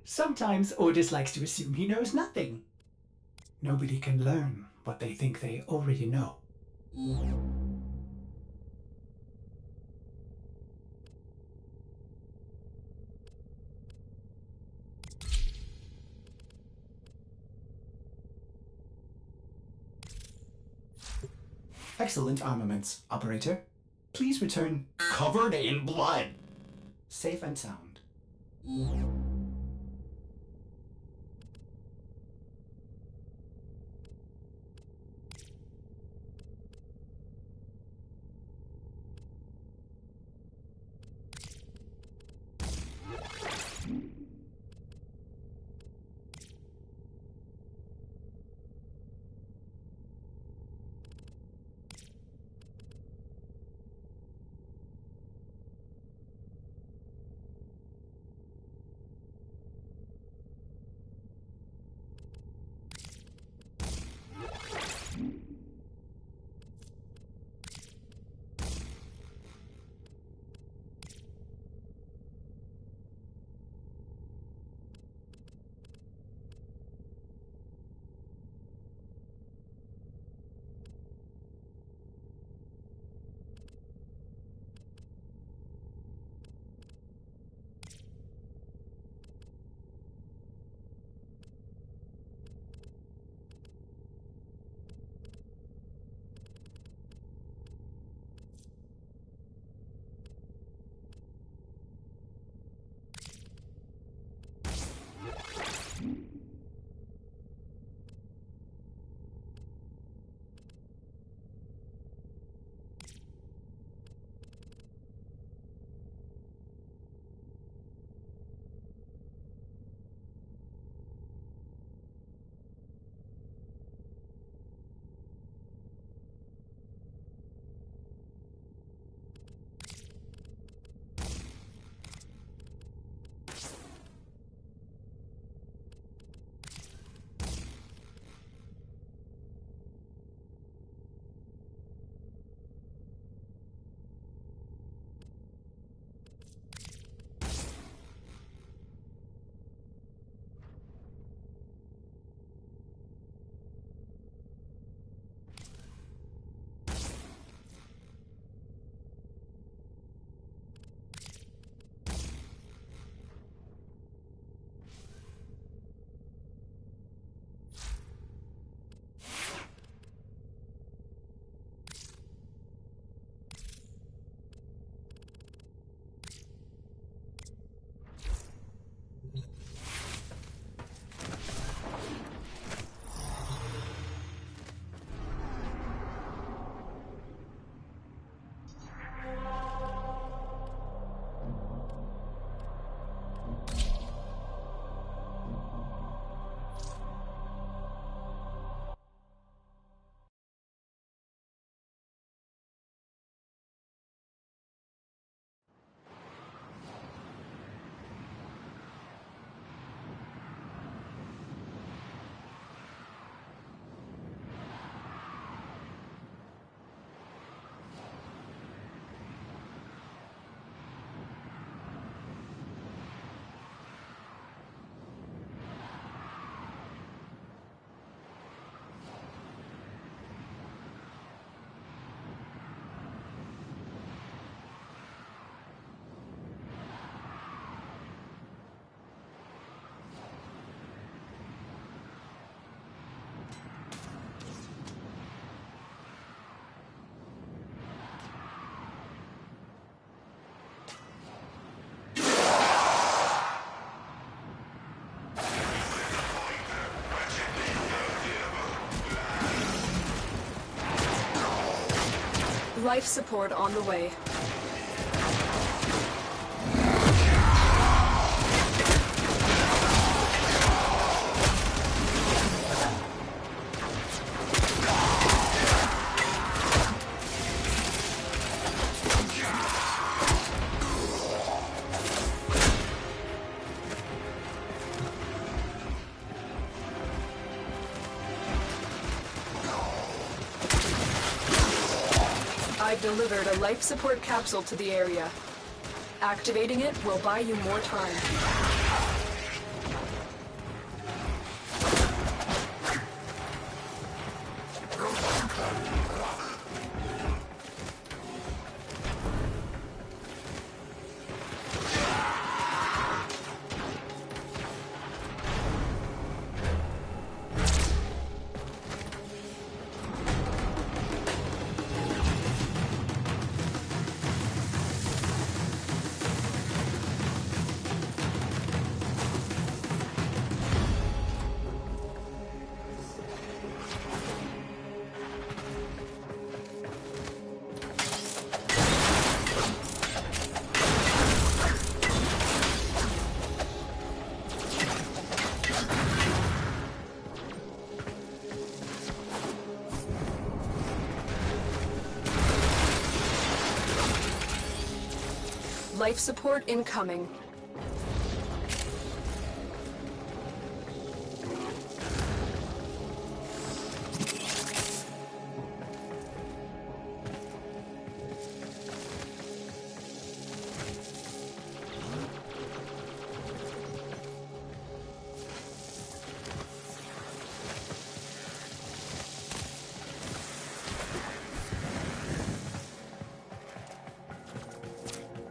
Sometimes Ordis likes to assume he knows nothing. Nobody can learn what they think they already know. Excellent armaments, Operator. Please return Covered in blood. safe and sound. Life support on the way. I've delivered a life support capsule to the area. Activating it will buy you more time. Life support incoming.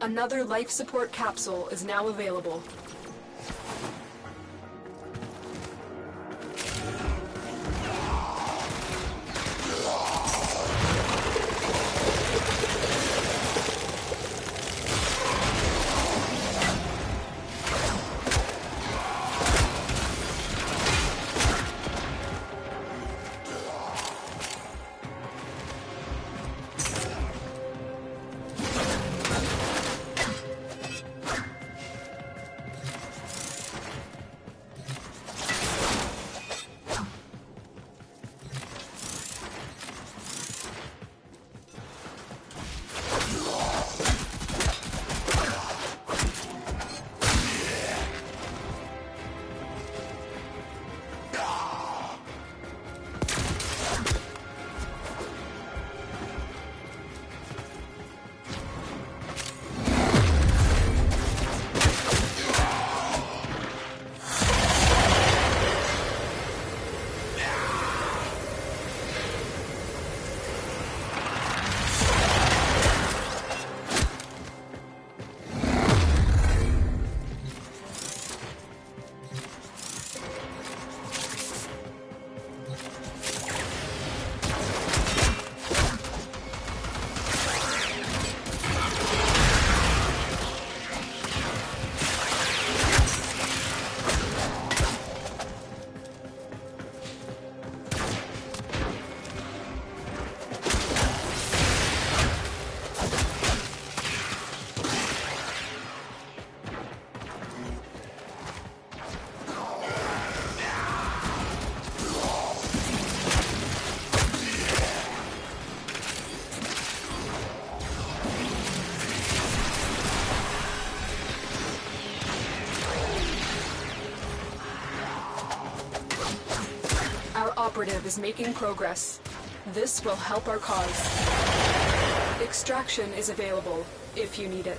Another life support capsule is now available. Operative is making progress. This will help our cause. Extraction is available, if you need it.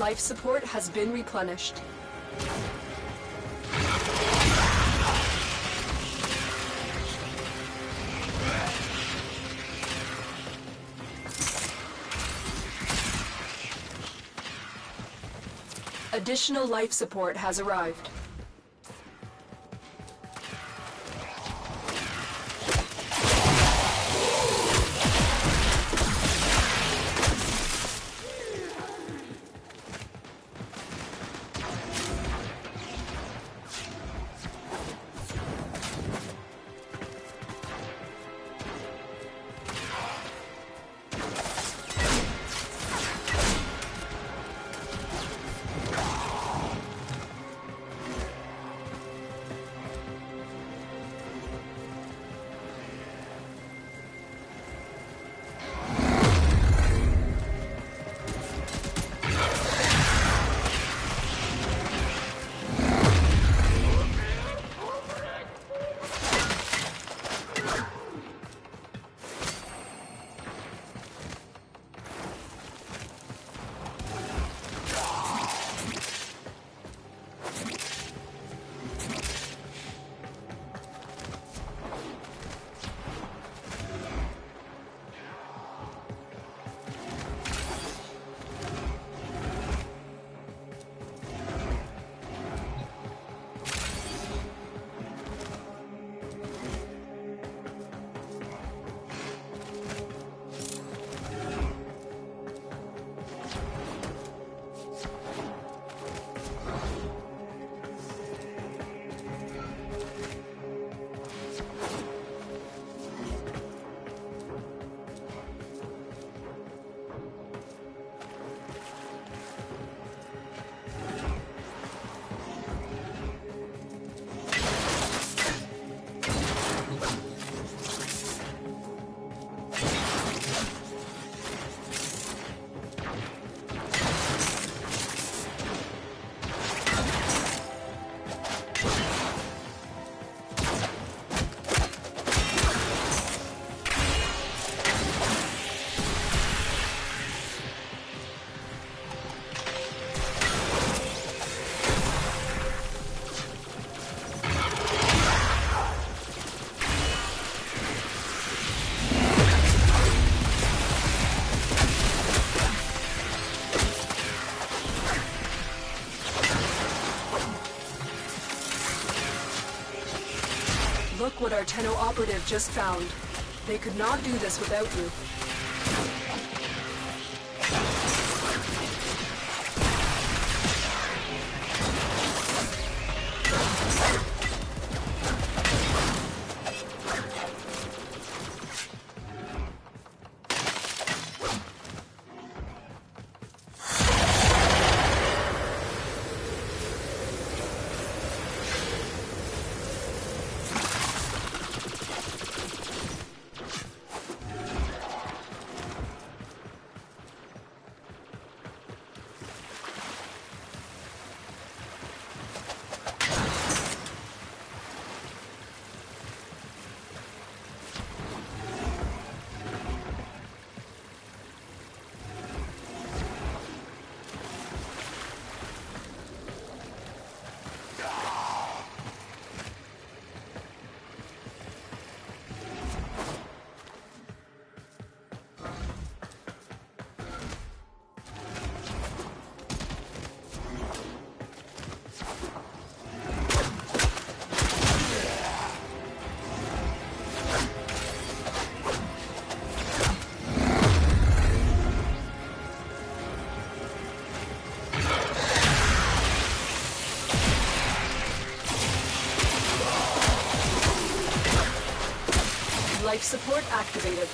Life support has been replenished. Additional life support has arrived. Look what our Tenno operative just found. They could not do this without you. Life support activated.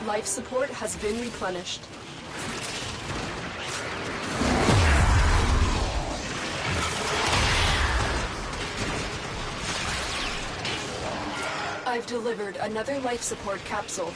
Life support has been replenished. I've delivered another life support capsule.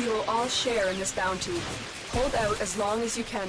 We will all share in this bounty. Hold out as long as you can.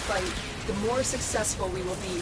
fight, the more successful we will be.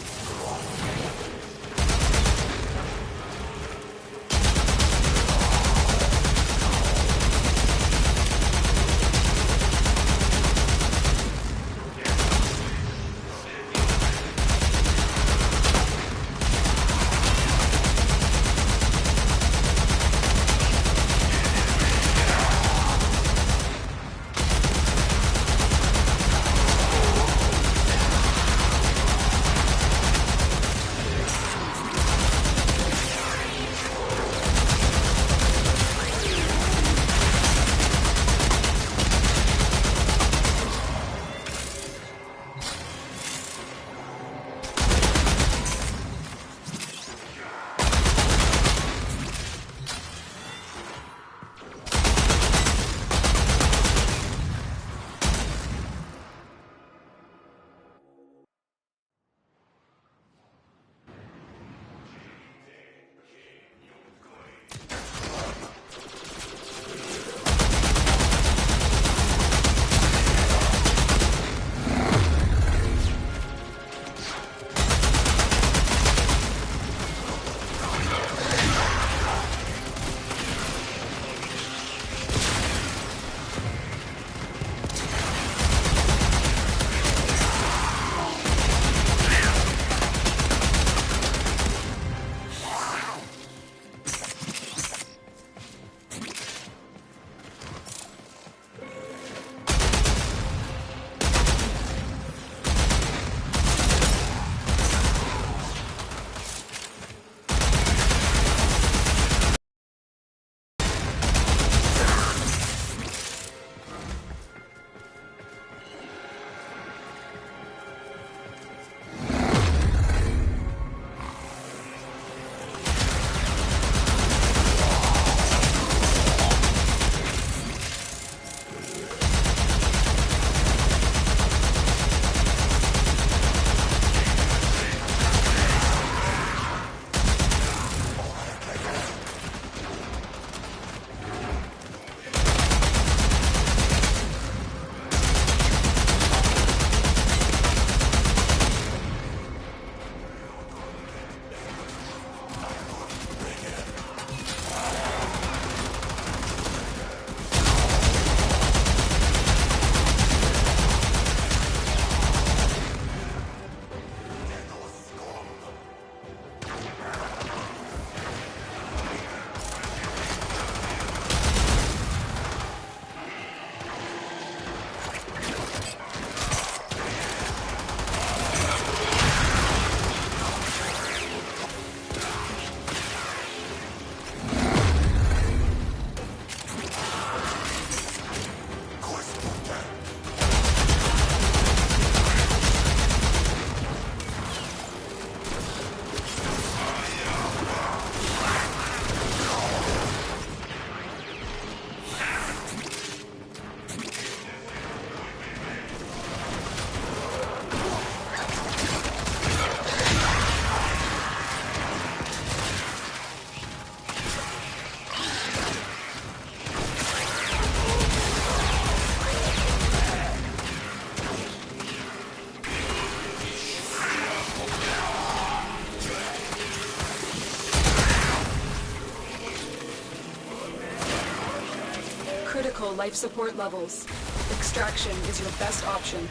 Critical life support levels. Extraction is your best option.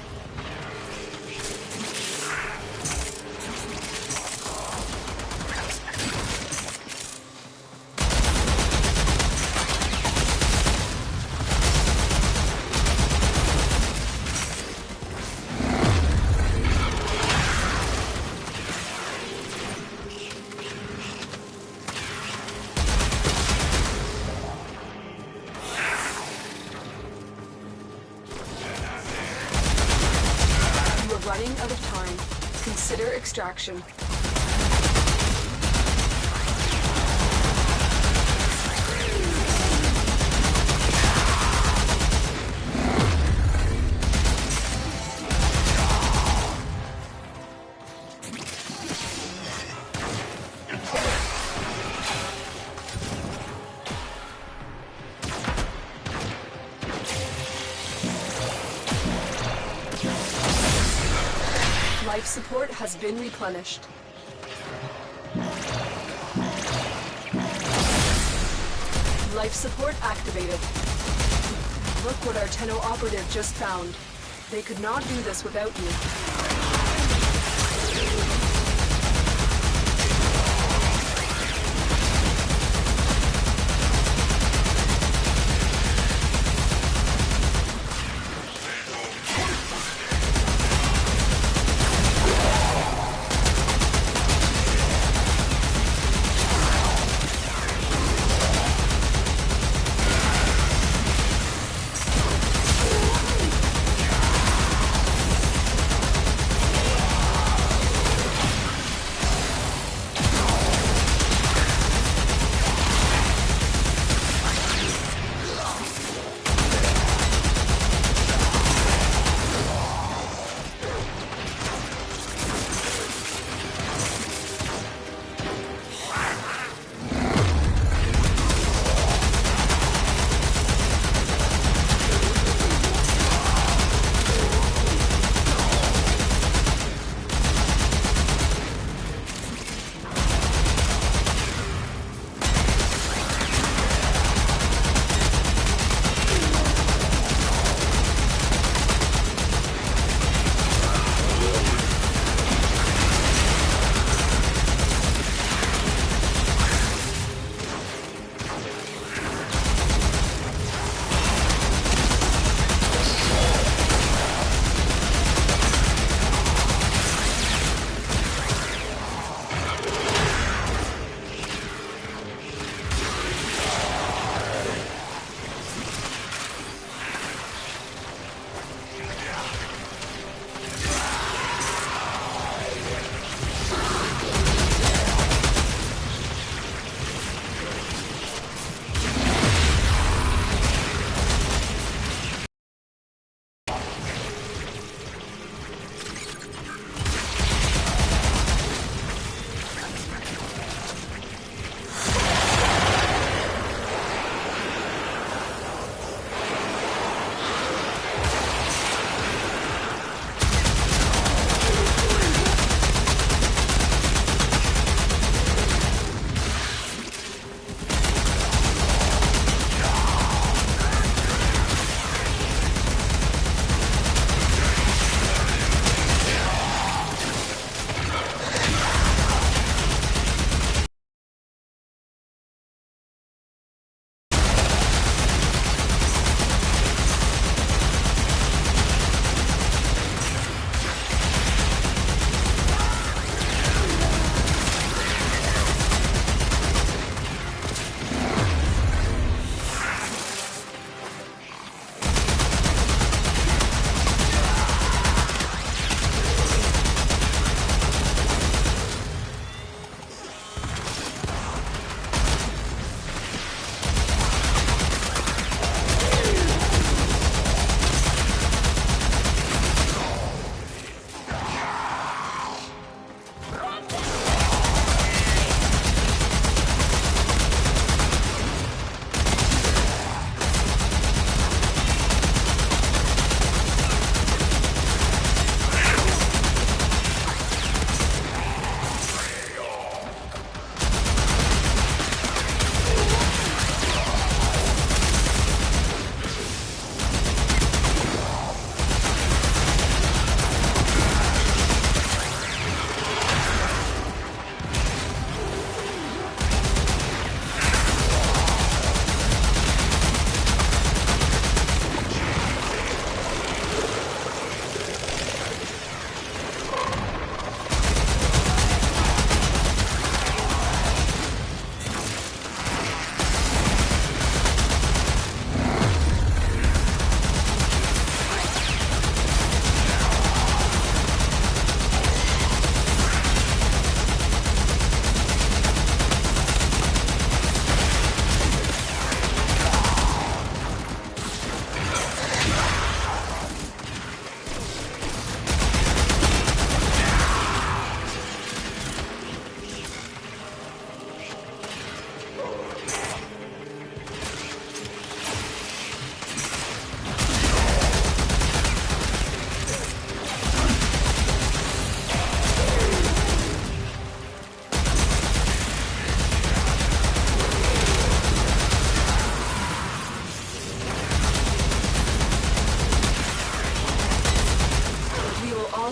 Running out of time. Consider extraction. Life support has been replenished. Life support activated. Look what our Tenno operative just found. They could not do this without you.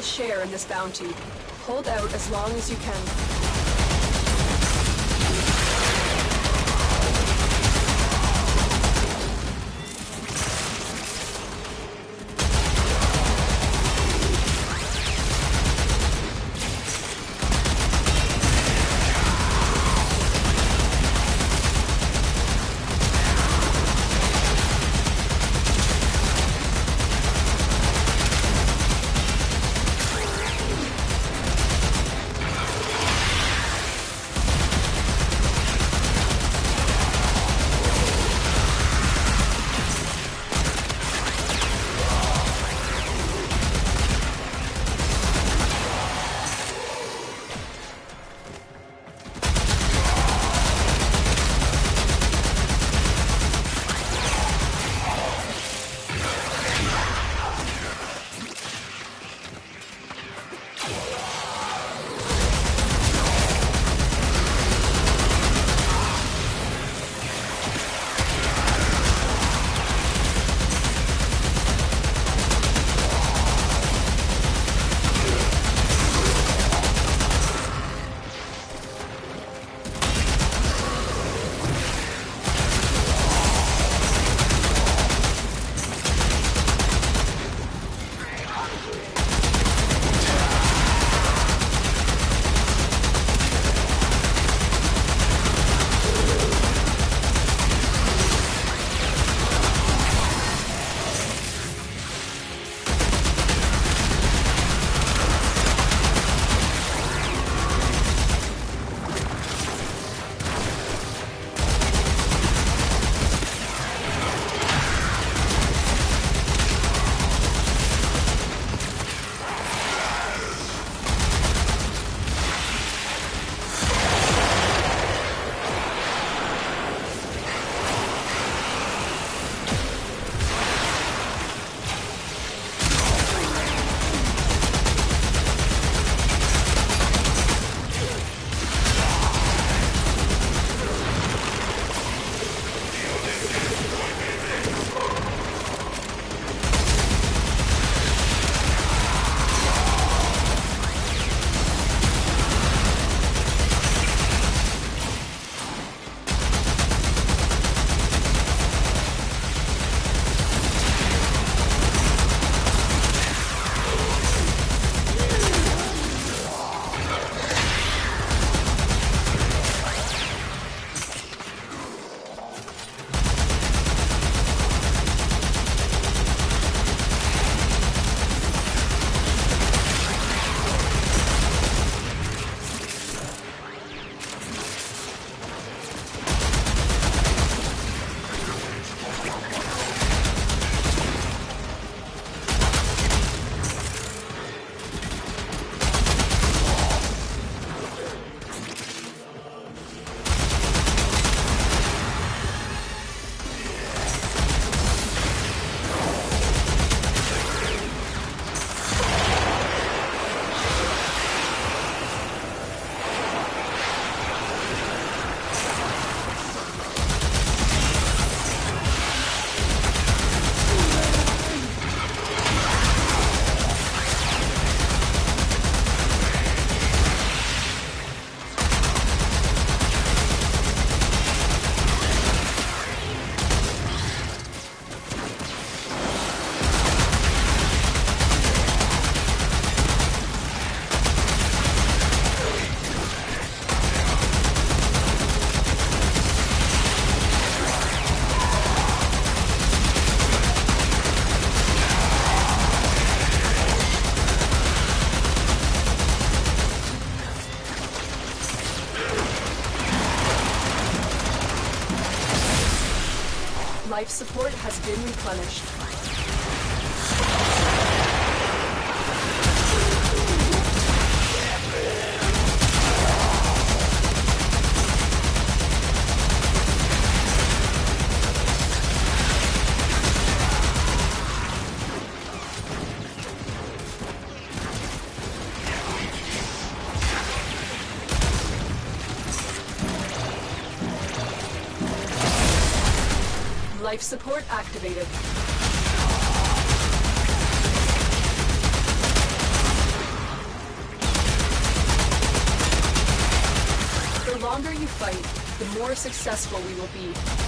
share in this bounty. Hold out as long as you can. Life support has been replenished. Life support activated. more successful we will be.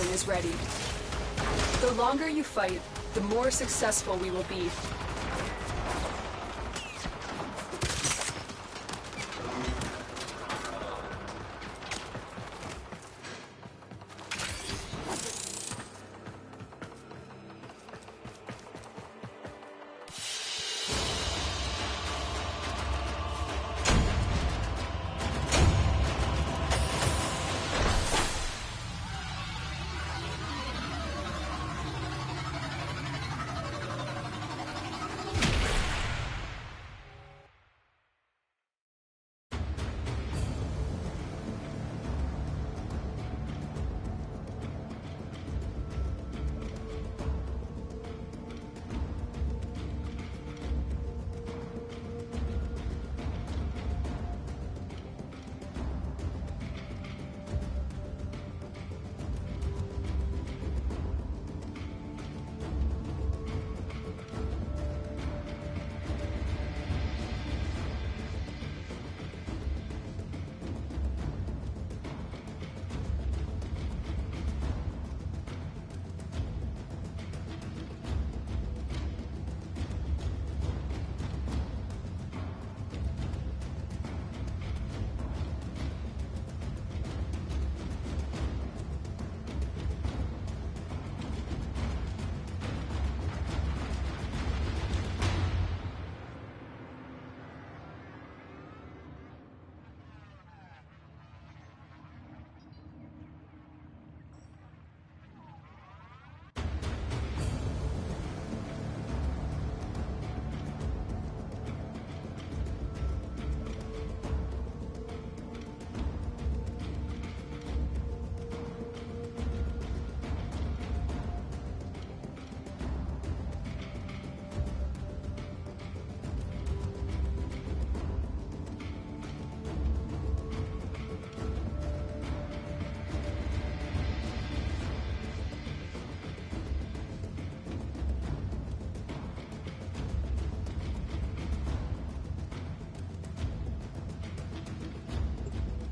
extraction is ready. The longer you fight, the more successful we will be.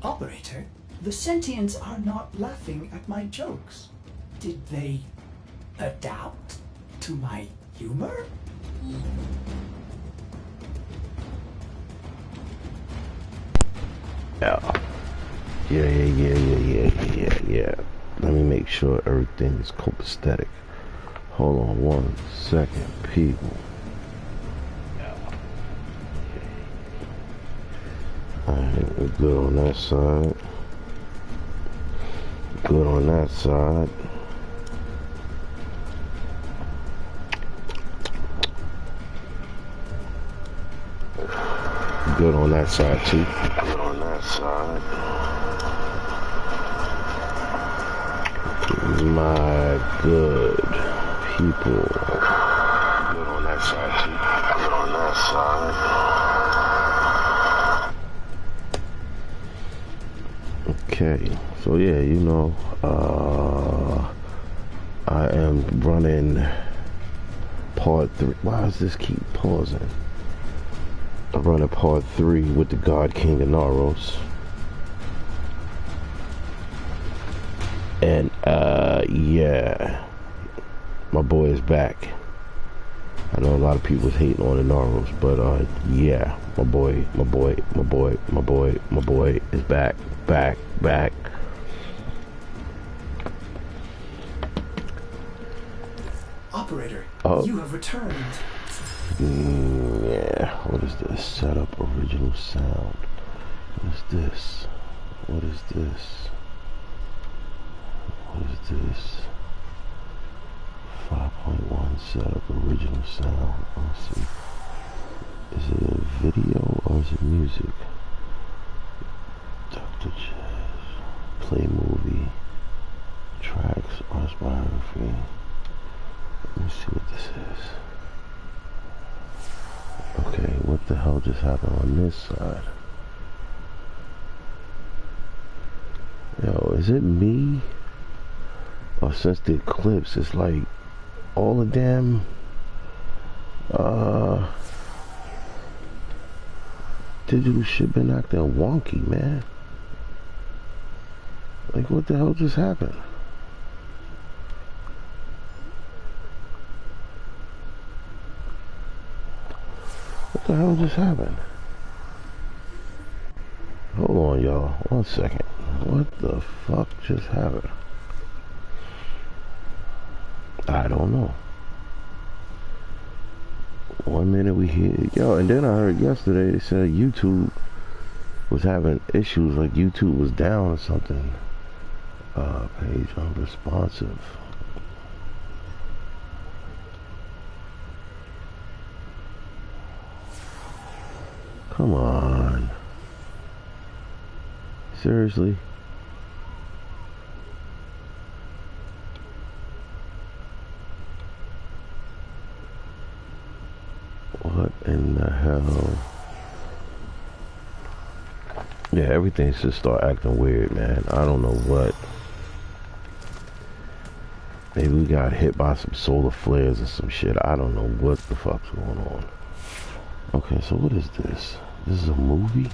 Operator, the sentients are not laughing at my jokes. Did they adapt to my humor? Yeah. Let me make sure everything is copacetic. Hold on 1 second, people. Alright, we're good on that side. Good on that side. Good on that side too. Good on that side. My good people. Good on that side too. Good on that side. Okay, so yeah, you know, I am running part 3. Why does this keep pausing? I'm running part 3 with the God King INAROS. And yeah, my boy is back. I know a lot of people was hating on INAROS, but yeah, my boy is back. Operator, Oh. you have returned. Yeah, what is this? Setup original sound. What is this? What is this? What is this? 5.1 setup original sound. Let's see. Is it a video or is it music? Dr. Jazz. Play movie. Tracks. Artist biography. Let me see what this is. Okay, what the hell just happened on this side? Yo, is it me? Or since the eclipse, it's like all the damn digital shit been acting wonky, man. Like, what the hell just happened? What the hell just happened? Hold on, y'all. 1 second. What the fuck just happened? I don't know. 1 minute we hear, yo, and then I heard yesterday they said YouTube was having issues, like YouTube was down or something. Page unresponsive. Come on. Seriously? What in the hell? Yeah, everything should start acting weird, man. I don't know what. Maybe we got hit by some solar flares or some shit. I don't know what the fuck's going on. Okay, so what is this? This is a movie?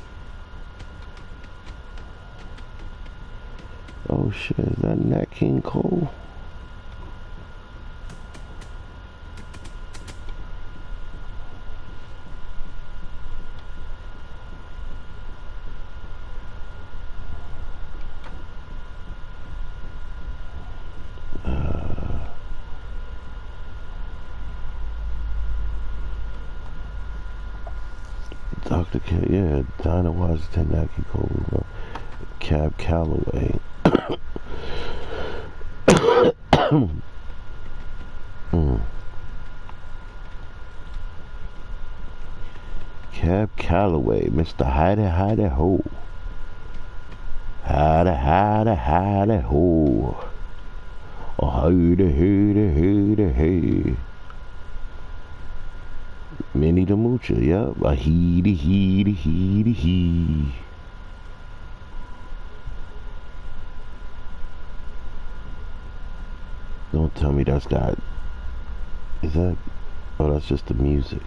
Oh shit, is that Nat King Cole? Dr. K, yeah, Dinah Washington, Nat King Cole, Cab Calloway. Cab Calloway, Mr. Hidey Ho. Hidey Ho. Oh, hidey hey. Minnie the Moocher, yep. A he. Don't tell me that's got. Is that? Oh, that's just the music.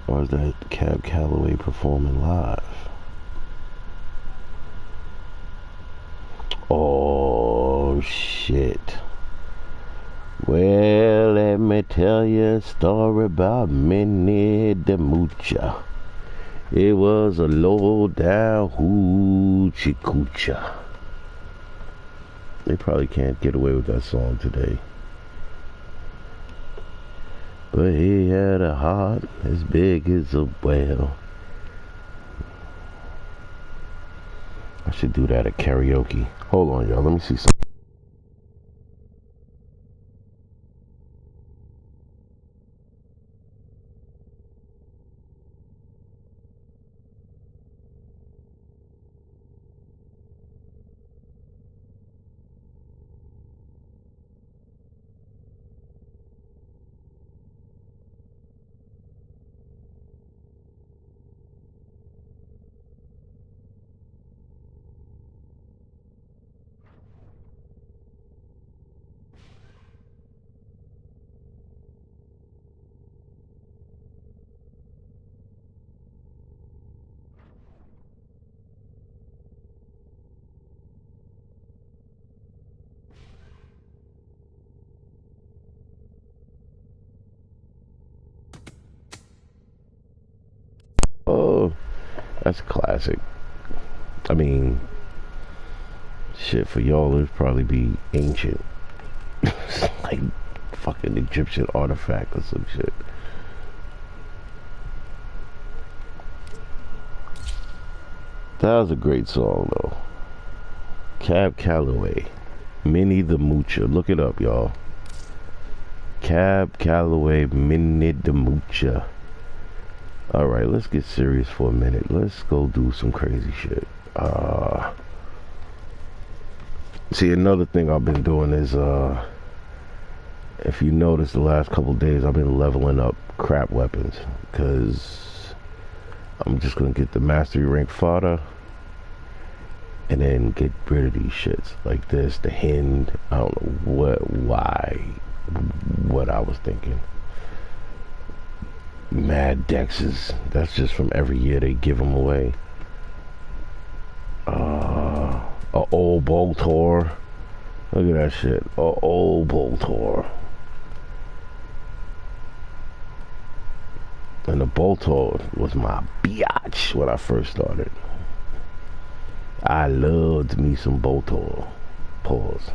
Or is that Cab Calloway performing live? Oh, shit. Well, let me tell you a story about Minnie the Moocher. It was a low down hoochie coocher. They probably can't get away with that song today. But he had a heart as big as a whale. I should do that at karaoke. Hold on, y'all. Let me see something. Oh, that's classic. I mean, shit, for y'all, it'd probably be ancient. Like fucking Egyptian artifact or some shit. That was a great song, though. Cab Calloway, Minnie the Moocher. Look it up, y'all. Cab Calloway, Minnie the Moocher. Alright, let's get serious for a minute. Let's go do some crazy shit. See, another thing I've been doing is, if you notice the last couple days, I've been leveling up crap weapons. Because I'm just going to get the mastery rank fodder. And then get rid of these shits. Like this, the Hind. I don't know what I was thinking. Mad Dexes. That's just from every year they give them away. A old Boltor. Look at that shit. A old Boltor. And the Boltor was my biatch when I first started. I loved me some Boltor. Pause.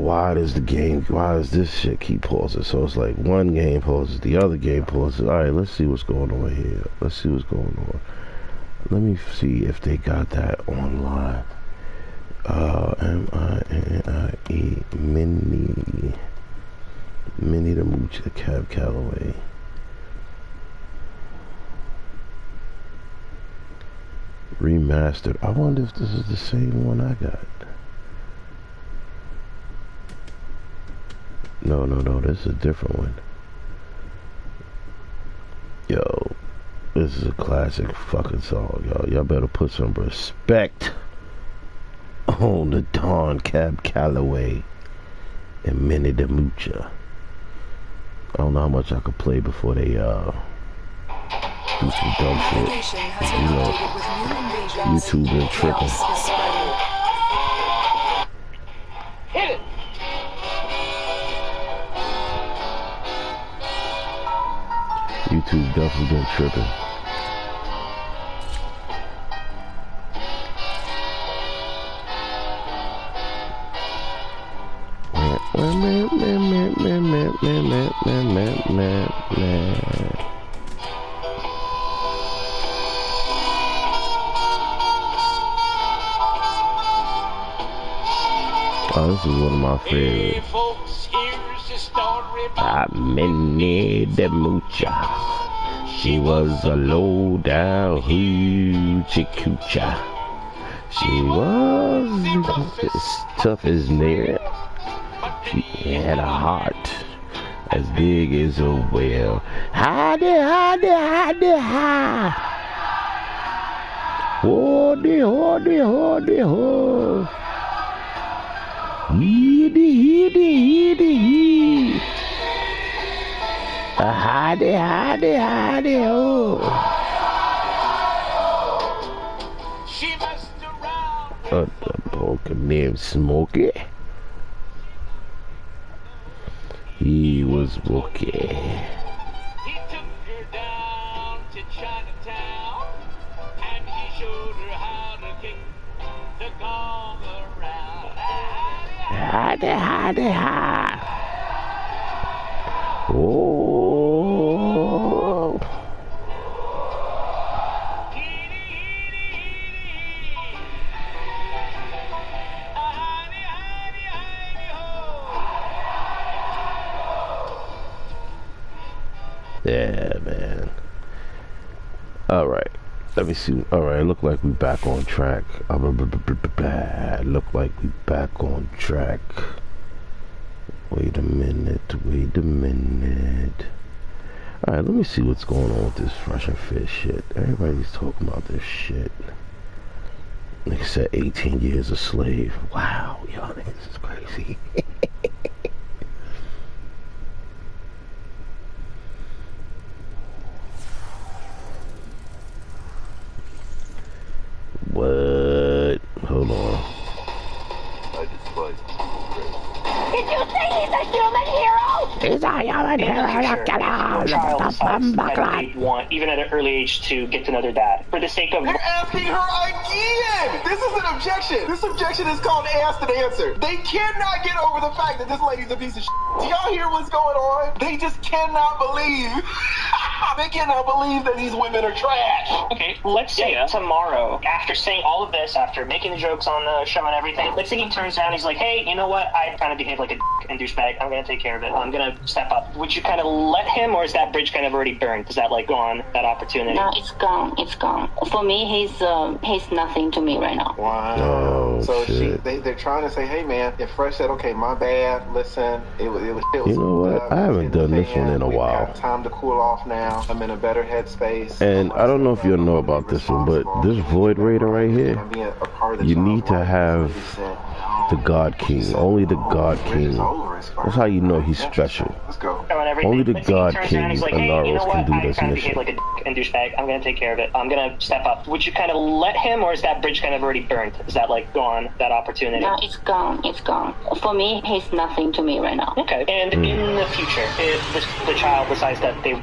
Why does this shit keep pausing? So it's like one game pauses, the other game pauses. Alright, let's see what's going on here. Let's see what's going on. Let me see if they got that online. M-I-N-I-N-I-E Mini the Mooch, the Cab Calloway. Remastered. I wonder if this is the same one I got. No, this is a different one. Yo, this is a classic fucking song, y'all. Y'all better put some respect on the Don Cab Calloway and Minnie the Moocher. I don't know how much I could play before they do some dumb shit. You know, YouTube been tripping. Hit it! YouTube definitely been tripping. Oh, this is one of my favorites. Hey folks, here's the story about Minnie the Moocher. She was a low down hoochie coocher. She was as tough as nails. She had a heart as big as a whale. Hidey, hidey, hidey, hi. Hoody, hoody, hoody, ho. Heedy, heedy, heedy, hee. Hidey, hidey, hidey, ho. she messed around. The poker named Smokey. He was Wookie. He took her down to Chinatown and he showed her how to kick the gong around. Hidey, hidey, hi. Oh. Yeah, man. Alright. Let me see. Alright, look like we back on track. Look like we back on track. Wait a minute. Alright, let me see what's going on with this fresh and fit shit. Everybody's talking about this shit. They said 18 years a slave. Wow, y'all niggas is crazy. What? Hold on. Did you say he's a human hero? He's a human hero. Want, even at an early age, to get to know their dad for the sake of. They're asking her again! This is an objection! This objection is called asked and answered. They cannot get over the fact that this lady's a piece of shit. Do y'all hear what's going on? They just cannot believe. They cannot believe that these women are trash. Okay, let's say tomorrow, after saying all of this, after making the jokes on the show and everything, let's say he turns around and he's like, hey, you know what? I kind of behave like a and douchebag. I'm going to take care of it. I'm going to step up. Would you kind of let him, or is that bridge kind of already burned? Is that like gone, that opportunity? No, it's gone. It's gone. For me, he's nothing to me right now. Wow. Oh, so shit. they're trying to say, hey man, if Fresh said, okay, my bad, listen, it was You know what? I haven't done this one in a while. Got time to cool off now. I'm in a better headspace. And I don't know if you'll know about this one, but this Void Raider right here, you need to have the God King. Only the God King. That's how you know he's special. Let's go. Only the God King He's like, hey, you know INAROS what? can do I this kind of behave mission. like a dick and douchebag. I'm gonna take care of it. I'm gonna step up. Would you kind of let him, or is that bridge kind of already burnt? Is that like gone? That opportunity? No, it's gone. It's gone. For me, he's nothing to me right now. Okay. And in the future, if the child decides that they,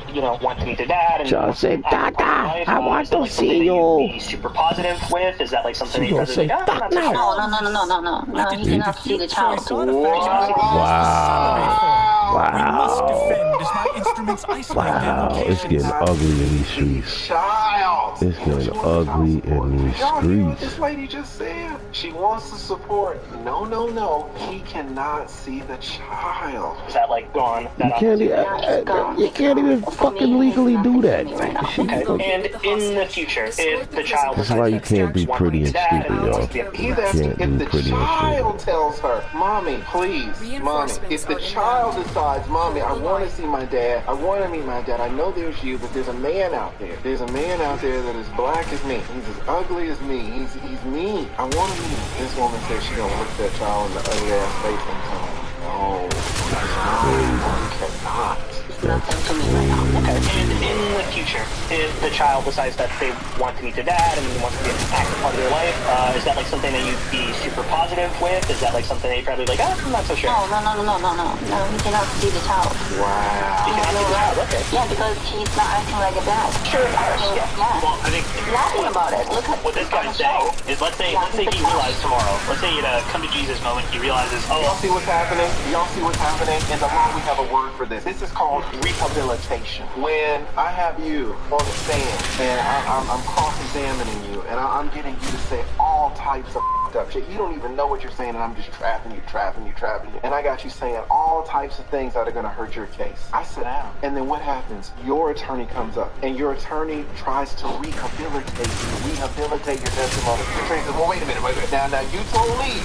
want to meet their dad, and Child say, Dada, I want to see you. Be super positive with? Is that like something that She you're gonna say, like, I'm not so fuck sure. No, he cannot see the child. Wow, it's getting ugly in these streets. Child. It's getting ugly in these Y'all hear what streets. this lady just said? She wants to support. No. He cannot see the child. Is that like gone? You can't even fucking legally do that. Okay. And in the future, if the child That's why you can't be pretty and stupid, y'all. He's asking if the child tells her, Mommy, please, Mommy. If the child decides, Mommy, I want to see my dad. I want to meet my dad. I know there's you, but there's a man out there. There's a man out there that is black as me. He's as ugly as me. He's mean. I want to meet him. This woman said she's going to look that child in the ugly ass face and tell him, no, you cannot. Nothing to me right now. Okay. And in the future, if the child decides that they want to meet their dad and wants to be an active part of their life, is that like something that you'd be super positive with? Is that like something that you're probably like, I'm not so sure? No, he cannot see the child. Wow. He cannot see the child, okay. Yeah, because he's not acting like a dad. Sure, of course, yeah. Well, I think He's laughing about it. Look at what this guy's saying is, let's say he realized tomorrow, let's say at a come to Jesus moment, he realizes, Y'all see what's happening? Y'all see what's happening? In the law, we have a word for this. This is called rehabilitation. When I have you on the stand and I'm cross-examining you and I'm getting you to say all types of up shit. You don't even know what you're saying and I'm just trapping you. And I got you saying all types of things that are going to hurt your case. I sit down. And then what happens? Your attorney comes up and your attorney tries to rehabilitate your testimony. Your attorney says, well, wait a minute. Now you told Lee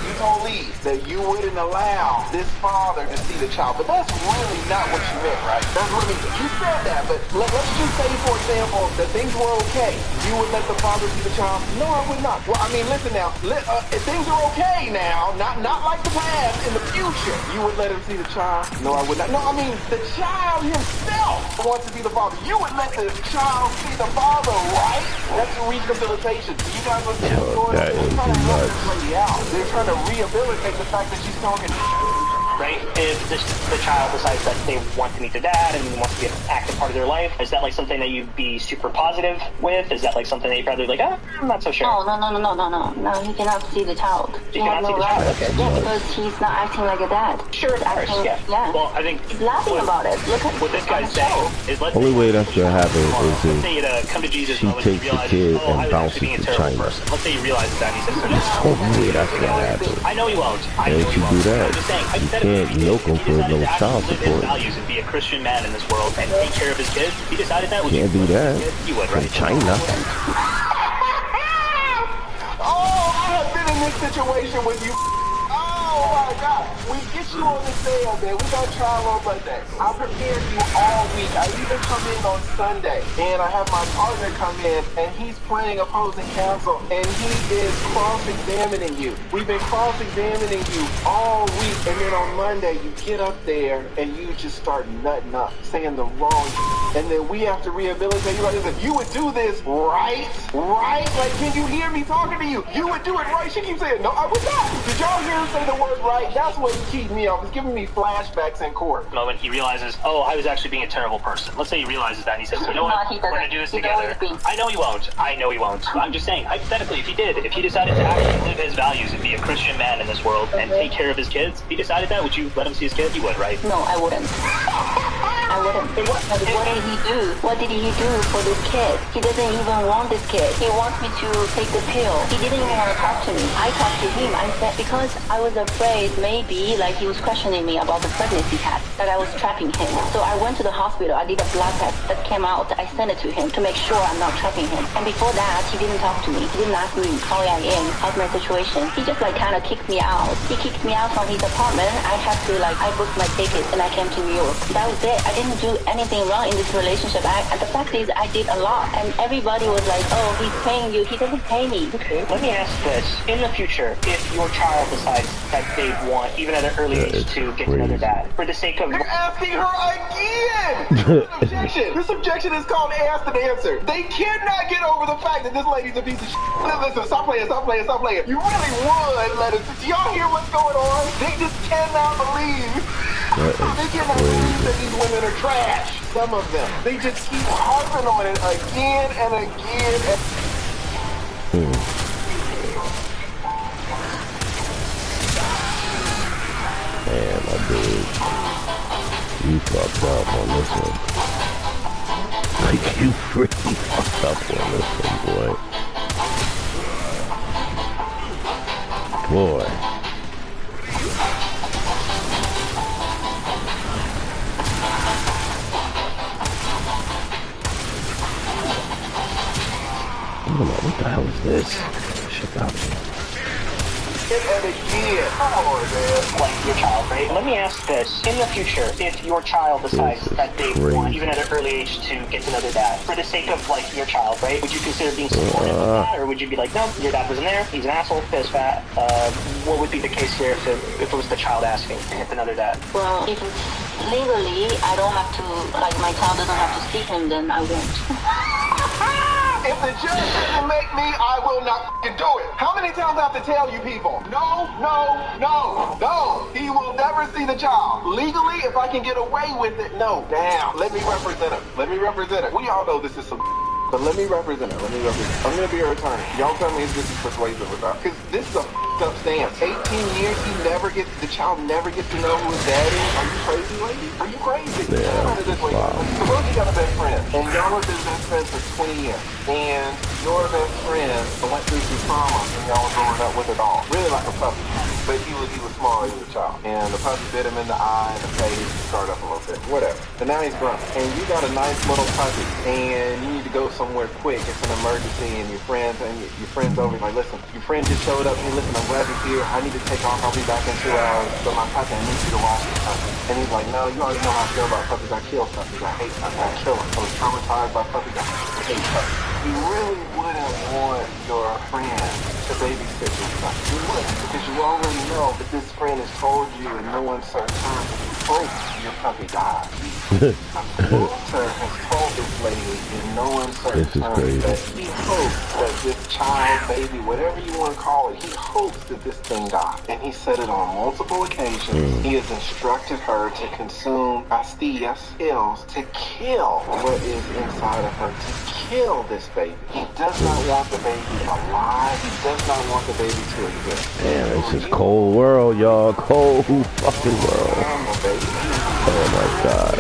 that you wouldn't allow this father to see the child. But that's really not what you meant, right? That's what I mean. You said that, but let's just say, for example, that things were okay. You would let the father see the child? No, I would not. Well, I mean, listen now. If things are okay now, not like the past, in the future, you would let him see the child? No, I would not. No, I mean, the child himself wants to see the father. You would let the child see the father, right? That's rehabilitation. So you guys are That is nuts. They're trying to rehabilitate the fact that she's talking. right? If the child decides that they want to meet their dad and wants to be an active part of their life, is that like something that you'd be super positive with? Is that like something that you're probably like, I'm not so sure? No, he cannot see the child. He cannot see the child, okay. Yeah, because he's not acting like a dad. Sure, of course, yeah. Well, I think he's laughing about it. Look at what this guy's saying is, let's only way that's gonna happen is say it come to Jesus she moment, takes he the realizes, kid I and was bounces actually being a to terrible China. person. Let's say he realizes that and he says, Only way that's gonna happen. I know he won't. I know And if he you won't. do that, I'm just saying, you can't milk him for no child live his support. values and be a Christian man in this world and take care of his kids. If he decided that, would Can't do that. You would, From right? China. Oh, I have been in this situation with you. Oh my God. We get you on the sale, man. We got trial on Monday. I prepared you all week. I even come in on Sunday. And I have my partner come in and he's playing opposing counsel and he is cross-examining you. We've been cross-examining you all week. And then on Monday, you get up there and you just start nutting up, saying the wrong and then we have to rehabilitate you. Like, listen, you would do this right? Right? Like, can you hear me talking to you? You would do it right. She keeps saying, no, I would not. Did y'all hear him say the word right? That's what keeps me up. It's giving me flashbacks in court. The moment he realizes, oh, I was actually being a terrible person. Let's say he realizes that and he says, you know what, we're going to do this together. I know he won't. I'm just saying, hypothetically, if he decided to actually live his values and be a Christian man in this world and take care of his kids, if he decided that, would you let him see his kids? You would, right? No, I wouldn't. What did he do? What did he do for this kid? He doesn't even want this kid. He wants me to take the pill. He didn't even want to talk to me. I talked to him. I said, because I was afraid maybe like he was questioning me about the pregnancy test, that I was trapping him. So I went to the hospital. I did a blood test that came out. I sent it to him to make sure I'm not trapping him. And before that, he didn't talk to me. He didn't ask me how I am, how's my situation. He just like kind of kicked me out. He kicked me out from his apartment. I booked my ticket and I came to New York. That was it. I didn't do anything wrong in this relationship. And the fact is, I did a lot. And everybody was like, oh, he's paying you. He doesn't pay me. Okay. Let me ask this. In the future, if your child decides that they want, even at an early age, to get to know their dad, for the sake of... You're asking her again! Objection! This objection is called asked and answered. They cannot get over the fact that this lady's a piece of shit. Listen, stop playing, stop playing, stop playing. You really would let us... Do y'all hear what's going on? They just cannot believe. They cannot believe that these women are trash. Some of them. They just keep harping on it again and again and... Man, my dude, you fucked up on this one. Like, you really fucked up on this one, boy. What the hell is this? Shut up. And again. Come on, man. Like your child, right? Let me ask this. In the future, if your child decides that they want, even at an early age, to get to know their dad, for the sake of, like, your child, right? Would you consider being supportive of that? Or would you be like, no, your dad wasn't there, he's an asshole, piss fat. What would be the case here if it was the child asking to get to know their dad? Well, if it's legally, I don't have to, like, my child doesn't have to see him, then I won't. If the judge doesn't make me, I will not do it. How many times I have to tell you people? No, no, no, no. He will never see the child. Legally, if I can get away with it, no. Now, let me represent him. Let me represent him. We all know this is some... But let me represent her. Let me represent her. I'm going to be her attorney. Y'all tell me if this is persuasive or not. Because this is a up stance. 18 years, the child never gets to know who his dad is. Are you crazy, lady? Are you crazy? Yeah. Suppose you got a best friend, and y'all have been best friends for 20 years, and your best friend went through some trauma, and y'all were growing up with a dog. Really like a puppy. But he was small, he was a child. And the puppy bit him in the eye, and the face, he started up a little bit. Whatever. But now he's grown. And you got a nice little puppy, and you need to go somewhere quick. It's an emergency, and your friend's over. Like, listen, your friend just showed up. Hey, listen, I'm glad you're here. I need to take off. I'll be back in 2 hours. But my puppy, I need you to watch this puppy. And he's like, no, you already know how I feel about puppies. I kill puppies. I hate puppies. I kill them. I was traumatized by puppies. I hate puppies. You really wouldn't want your friend to babysit your puppy. You wouldn't, because you already know that this friend has told you in no uncertain terms that he hopes your puppy dies. Walter has told this lady in no uncertain terms that he hopes that this child, baby, whatever you want to call it, he hopes that this thing dies. And he said it on multiple occasions. He has instructed her to consume pastillas, pills, to kill what is inside of her, to kill this baby. He does not want the baby alive. He does not want the baby to exist. Damn, it's just cold world, y'all. Cold fucking world. Oh my God.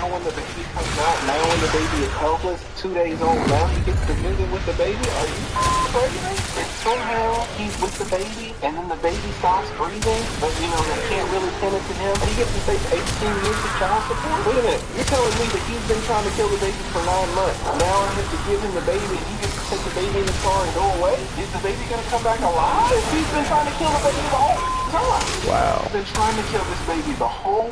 Now when the baby comes out, now when the baby is helpless, 2 days old, now he gets to visit with the baby. Are you pregnant? And somehow he's with the baby, and then the baby stops breathing, but you know, they can't really pin it to him. And he gets to take 18 years of child support? Wait a minute, you're telling me that he's been trying to kill the baby for 9 months. Now I have to give him the baby, and he gets to take the baby in the car and go away? Is the baby gonna come back alive? He's been trying to kill the baby the whole time. Wow. He's been trying to kill this baby the whole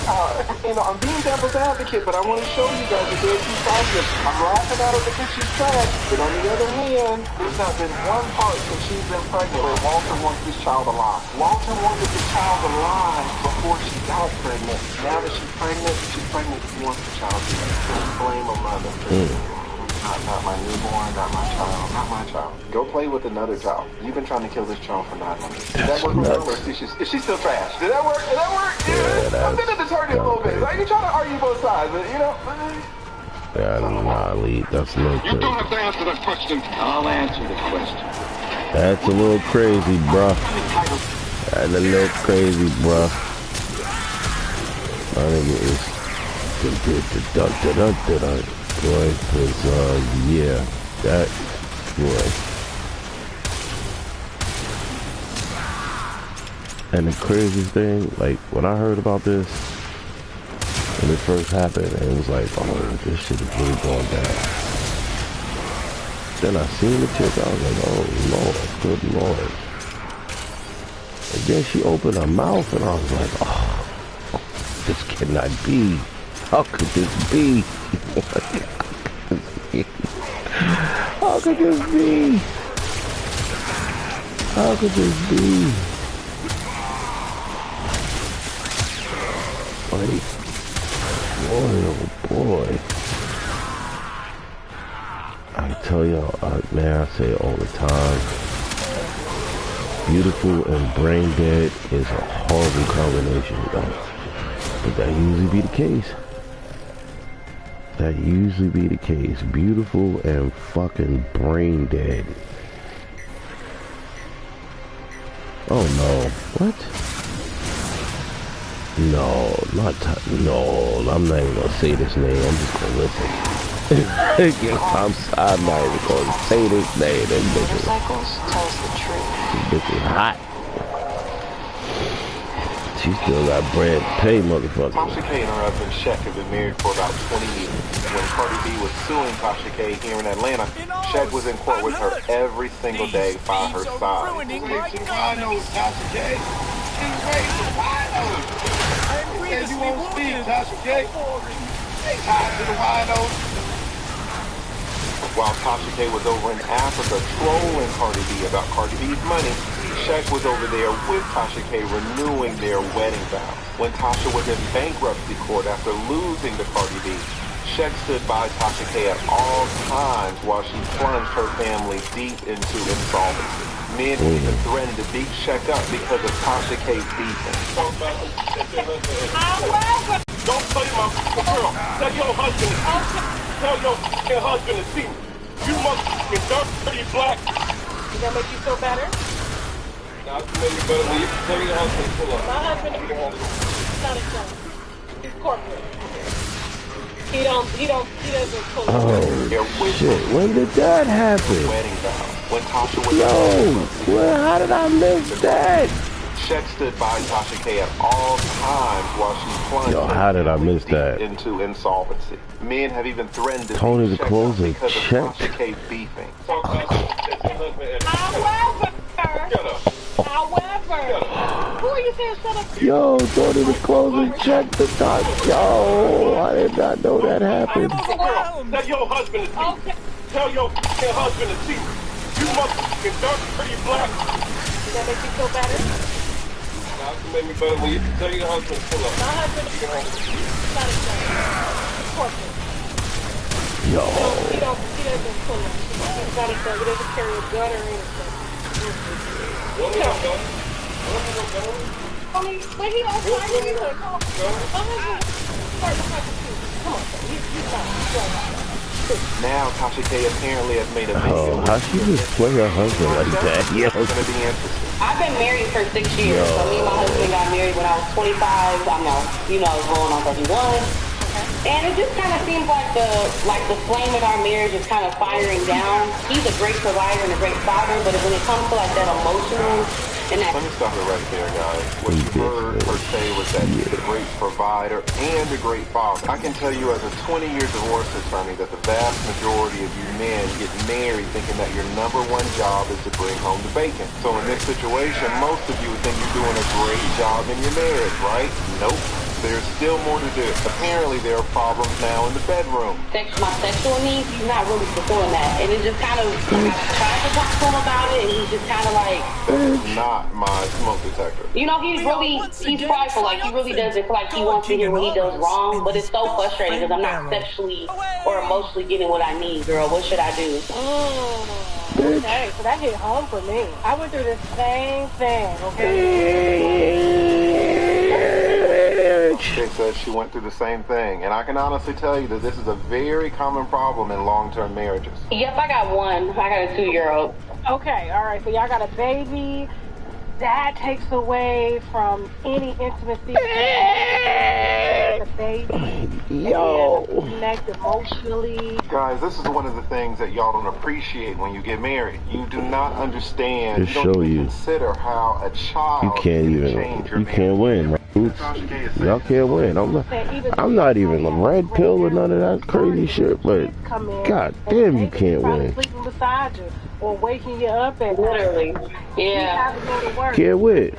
you know, I'm being devil's advocate, but I want to show you guys that there's some positives. I'm laughing at her because she's trash, but on the other hand, there's not been one part since she's been pregnant where Walter wants this child alive. Walter wanted the child alive before she got pregnant. Now that she's pregnant, he wants the child to blame a mother. Not my newborn, not my child, not my child. Go play with another child. You've been trying to kill this child for 9 months. Did that work for her, or is she still trash? Did that work? Did that work? Yeah, I'm gonna deter you a little bit. Like, you're trying to argue both sides, but you know. Yeah, nah, Lee, that's a little crazy. You don't have to answer that question. I'll answer the question. That's a little crazy, bruh. That's a little crazy, bruh. I think it is. Boy, cause, yeah, that, boy. And the craziest thing, like, when I heard about this, when it first happened, it was like, oh, this shit is really going down. Then I seen the chick, I was like, oh, Lord, good Lord. And then she opened her mouth, and I was like, oh. This cannot be. How could this be? How could this be? How could this be? Boy, oh boy. I tell y'all, man, I say it all the time. Beautiful and brain dead is a horrible combination, though. But that usually be the case. That usually be the case. Beautiful and fucking brain dead. Oh no. What? No, no, I'm not even gonna say this name. I'm just gonna listen. I'm not even gonna say this name. Motorcycles tells the truth. This bitch is hot. She still got bread to pay, motherfucker. Tasha K and her husband Shaq have been married for about 20 years. When Cardi B was suing Tasha K here in Atlanta, Shaq was in court with her every single day by her side. Tasha K. He's raised the winos. Said you won't speak, Tasha K. Tied to the winos. While Tasha K was over in Africa trolling Cardi B about Cardi B's money, Shaq was over there with Tasha K renewing their wedding vows. When Tasha was in bankruptcy court after losing to Cardi B, Shaq stood by Tasha K at all times while she plunged her family deep into insolvency. Men even threatened to beat Shaq up because of Tasha K's beefing. Don't play my girl. Tell your husband to see me. Tell your husband to see me. You motherfucking dirty black. Does that make you feel better? Now, you make me better when you tell your husband to pull up. My husband is not a son. He's corporate. He doesn't pull up. Oh, shit. When did that happen? Wedding vows. When Tasha was how did I miss that? Shaq stood by Tasha K at all times while she plunged how did I miss that? into insolvency. Men have even threatened to Tony beat the Shaq close up a because check. of Tasha K's beefing. However, who are you saying shut up? Yo, Tony the close a check the top. Yo, I did not know that happened. Tell your husband to see me. Okay. Tell your husband to see me. You motherfucking dirty black. Does that make you feel better? Now, you make me better when you tell your husband to pull up. My husband is not a son. He's corporate. Yo. He doesn't pull up. He's not a son. He doesn't carry a gun or anything. I mean, but he don't fight either. My husband is part of the Constitution. Come on, son. He's not. Now Tasha K apparently has made a video. How she just play her husband like that? Yo. It's gonna be interesting. I've been married for 6 years. So me and my husband got married when I was 25. I was going on 31. And it just kind of seems like the flame in our marriage is kind of firing down. He's a great provider and a great father, but when it comes to like that emotional and that... Let me stop it right there, guys. What you heard her say was that he's a great provider and a great father. I can tell you as a 20-year divorce attorney that the vast majority of you men get married thinking that your #1 job is to bring home the bacon. So in this situation, most of you would think you're doing a great job in your marriage, right? Nope. There's still more to do. Apparently there are problems now in the bedroom. My sexual needs, he's not really fulfilling that. And it just kind of, I tried to talk to him about it, and he's just kind of like... That's not my smoke detector. You know, he's prideful. Like, he really doesn't feel like he wants to hear what he does wrong. But it's so frustrating because I'm not sexually or emotionally getting what I need, girl. What should I do? Okay, so that hit home for me. I went through the same thing, okay? She says she went through the same thing, and I can honestly tell you that this is a very common problem in long-term marriages. Yep, I got one. I got a 2-year-old. Okay, all right, so y'all got a baby. That takes away from any intimacy. The baby. Yo. Connect emotionally. Guys, this is one of the things that y'all don't appreciate when you get married. You do not understand. Just you don't show even you. consider how a child You can't change your you can't win, right? Y'all can't win. I'm not even a red pill or none of that crazy shit, but god damn you can't win. beside you or waking you up at Literally. night. Yeah. He has to go to work. Can't wait.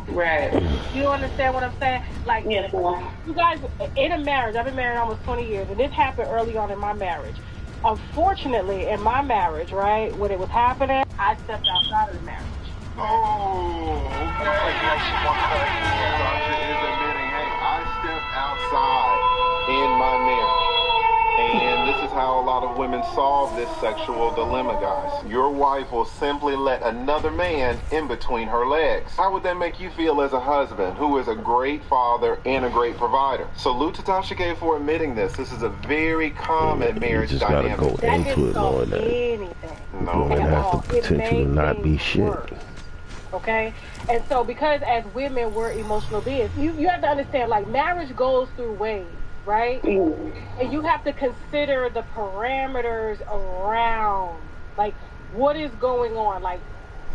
Right. You understand what I'm saying? Like, Yes, ma'am. you guys, in a marriage, I've been married almost 20 years, and this happened early on in my marriage. Unfortunately, in my marriage, right, when it was happening, I stepped outside of the marriage. Oh, okay. Sasha is admitting, hey, I stepped outside in my marriage. And this is how a lot of women solve this sexual dilemma, guys. Your wife will simply let another man in between her legs. How would that make you feel as a husband who is a great father and a great provider? Salute to Tasha K for admitting this. This is a very common marriage dynamic. You just gotta go into it knowing that No, women have the potential to not be shit. Okay? And so because as women, we're emotional beings, you have to understand, like, marriage goes through waves, right? And you have to consider the parameters around, like, what is going on, like,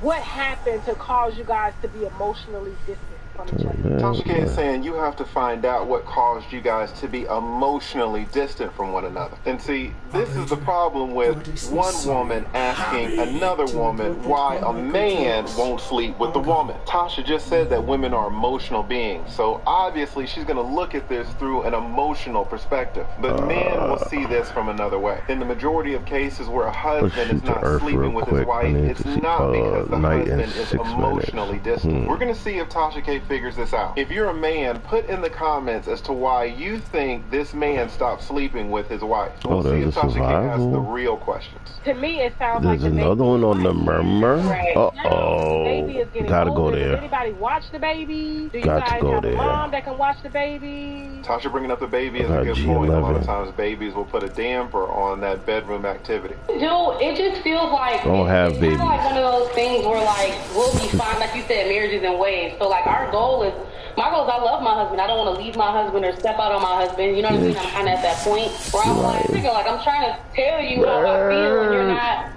what happened to cause you guys to be emotionally distant from each other. Tasha K is saying you have to find out what caused you guys to be emotionally distant from one another. And see, this is the problem with one woman asking another woman why a man won't sleep with the woman. Tasha just said that women are emotional beings, so obviously she's going to look at this through an emotional perspective. But men will see this from another way. In the majority of cases where a husband is not sleeping with his wife, it's not because the husband is emotionally distant. We're going to see if Tasha K figures this out. If you're a man, put in the comments as to why you think this man stopped sleeping with his wife. We'll see if Tasha K has the real questions. To me, it sounds There's like another one on the murmur. Uh-oh. Baby is getting Gotta older. go there. Does anybody watch the baby? Do you Got to guys go have there. a mom that can watch the baby? Tasha bringing up the baby is a good point. A lot of times babies will put a damper on that bedroom activity. Dude, it just feels like Don't have it's babies. kind of like one of those things where, like, we'll be fine, like you said, marriages in waves. So, like, my goal is I love my husband. I don't want to leave my husband or step out on my husband. You know what I mean? I'm kind of at that point where I'm like, nigga, like, I'm trying to tell you how I feel and you're not.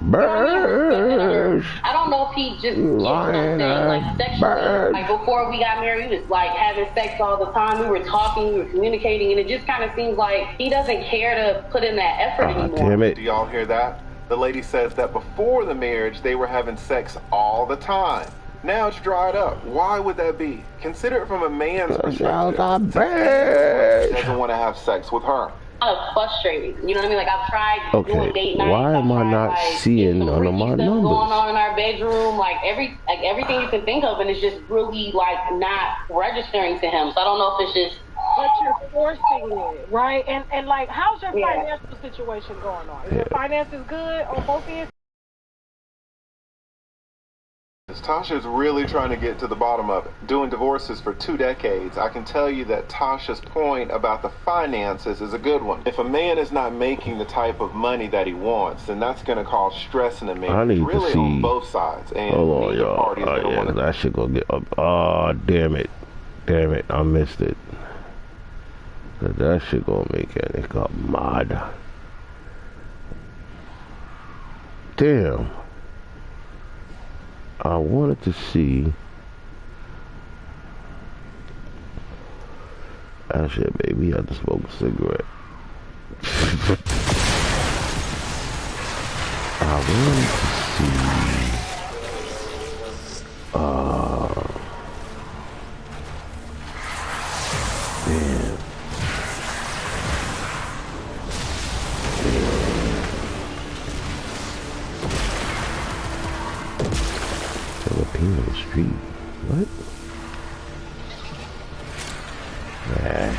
I don't know if he just gets what I'm saying, like, sexually. Like, before we got married, we was, like, having sex all the time. We were talking, we were communicating, and it just kind of seems like he doesn't care to put in that effort anymore. Damn it. Do y'all hear that? The lady says that before the marriage, they were having sex all the time. Now it's dried up. Why would that be? Consider it from a man's perspective. He doesn't want to have sex with her. Kind of frustrating. You know what I mean? Like, I've tried doing date nights. Why am I not seeing none of my numbers? Going on in our bedroom, like everything you can think of, and it's just really like not registering to him. So I don't know if it's just. But you're forcing it, right? And like, how's your financial situation going on? Is your finances good on both ends? Tasha's really trying to get to the bottom of it. Doing divorces for 2 decades, I can tell you that Tasha's point about the finances is a good one. If a man is not making the type of money that he wants, then that's going to cause stress in a man. I need really to see. On both sides. And Hold on, neither y'all. party is going to want to. That shit gonna get up. Oh, damn it. Damn it. I missed it. That shit gonna make it. It got mad. Damn. I wanted to see. Ah shit, baby, you had to smoke a cigarette. I wanted to see. Damn. Filipino street. What? Nah.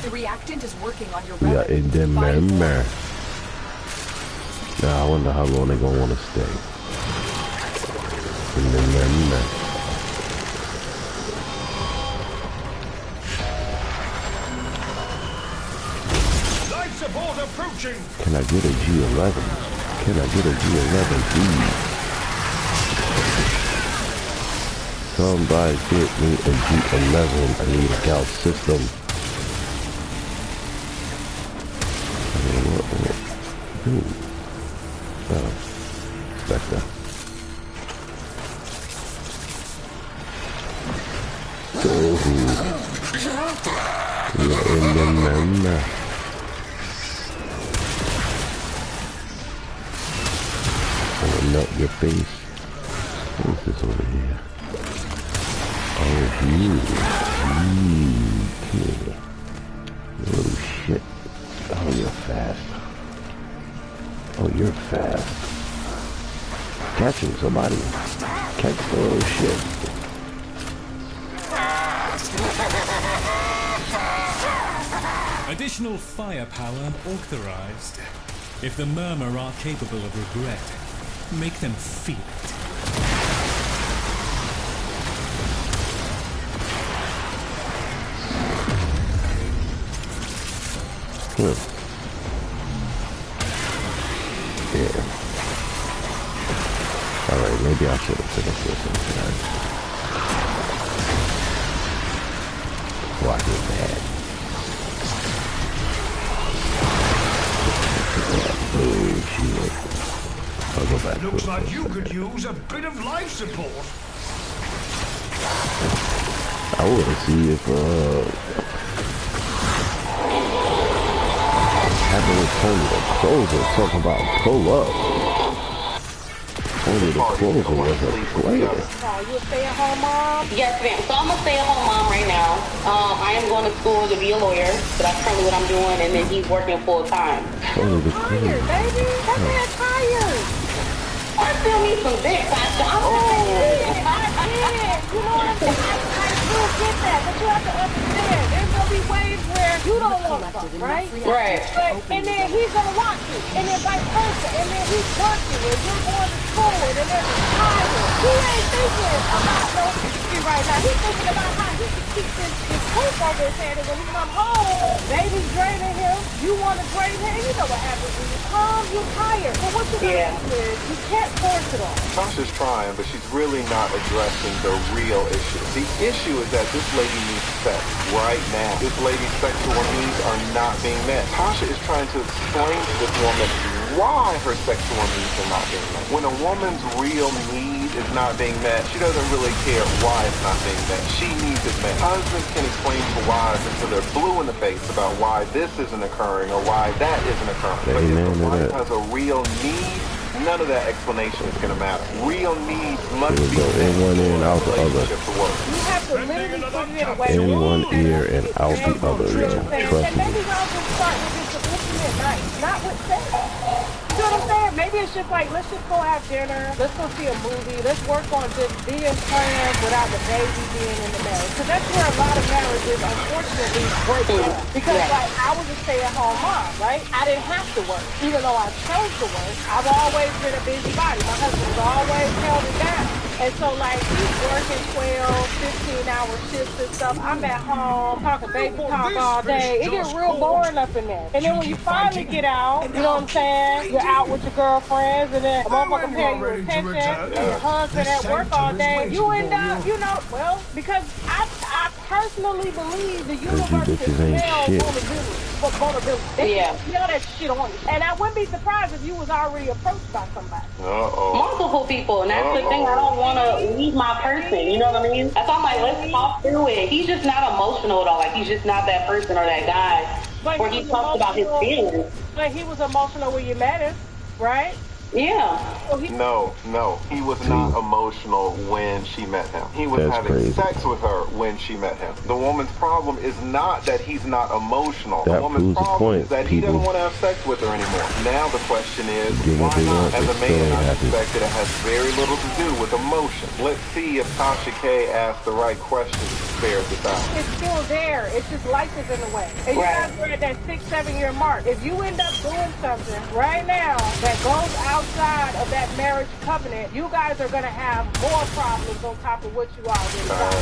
The reactant is working on your We are in the member. Now I wonder how long they gonna want to stay. In the member. Life support approaching. Can I get a G11? Can I get a G11, please? Somebody get me a G11. I need a Gal system. What? Ooh. Oh. Spectre. We are in the member. your face. What is this over here? Oh, it's you. Okay. Oh, shit. Oh, you're fast. Oh, you're fast. Catch him, somebody. Catch the little shit. Additional firepower authorized. If the Murmur are capable of regret, make them feel it. Yeah. Alright, maybe I should have finished this instead. Watch it bad. Oh shit. I'll go back. Looks like you could use a bit of life support. I want to see if having a Tony the closer talking about pull up. Tony the closer was a player. Oh, you a stay-at-home mom? Yes, ma'am. So I'm a stay-at-home mom right now. I am going to school to be a lawyer. So that's currently what I'm doing, and then he's working full-time. Tony the Tired, baby. That man tired. I still need some dick, Pastor. I did. You know what I'm saying? I do get that, but you have to understand. There's going to be ways where you don't want to fuck, right? Right. And then he's going to watch you, and then vice versa. And then he's working, and you're going to school, and then there's a tired. He ain't thinking about no history right now. He's thinking about how he can keep this coat over his head, and when he come home, baby's draining him. You want to drain him. You know what happens when you come, you're tired. But what you're going to do is you can't force it on. Tasha's trying, but she's really not addressing the real issue. The issue is that this lady needs sex right now. This lady's sexual needs are not being met. Tasha is trying to explain to this woman why her sexual needs are not being met. When a woman's real need is not being met, she doesn't really care why it's not being met. She needs it met. Husbands can explain to wives until they're blue in the face about why this isn't occurring or why that isn't occurring. But if the wife has a real need, none of that explanation is going to matter. Real needs must be in one ear and out the other. You have to literally put it in a way. In one ear and out the other, yo. Trust And maybe y'all can start with just a intimate night, not with sex. You know what I'm saying? Maybe it's just like, let's just go have dinner, let's go see a movie, let's work on just being friends without the baby being in the marriage. Because that's where a lot of marriages, unfortunately, break down. Because, like, I was a stay-at-home mom, right? I didn't have to work. Even though I chose to work, I've always been a busybody. My husband's always held it down. And so, like, he's working 12, 15-hour shifts and stuff. I'm at home, talking baby talk all day. It gets real boring up in there. And then when you finally get out, you know what I'm saying? You're out with your girlfriends, and then a motherfucker pay you attention, and your husband at work all day. You end up, you know, well, because I personally believe the universe can smell vulnerability. They can smell that shit on you. And I wouldn't be surprised if you was already approached by somebody. Multiple people, and that's the thing. I don't want to leave my person. You know what I mean? That's why I'm like, let's talk through it. He's just not emotional at all. Like, he's just not that person or that guy where he talks about his feelings. But he was emotional when you met him, right? Yeah. No, he was not emotional when she met him. He was having sex with her when she met him. The woman's problem is not that he's not emotional. The woman's problem is that he doesn't want to have sex with her anymore. Now the question is, why not? As a man, I suspect that it has very little to do with emotion. Let's see if Tasha K asked the right questions to spare this out. It's still there. It's just life is in the way. And you guys are at that 6-7 year mark. If you end up doing something right now that goes outside of that marriage covenant, you guys are going to have more problems on top of what you already got.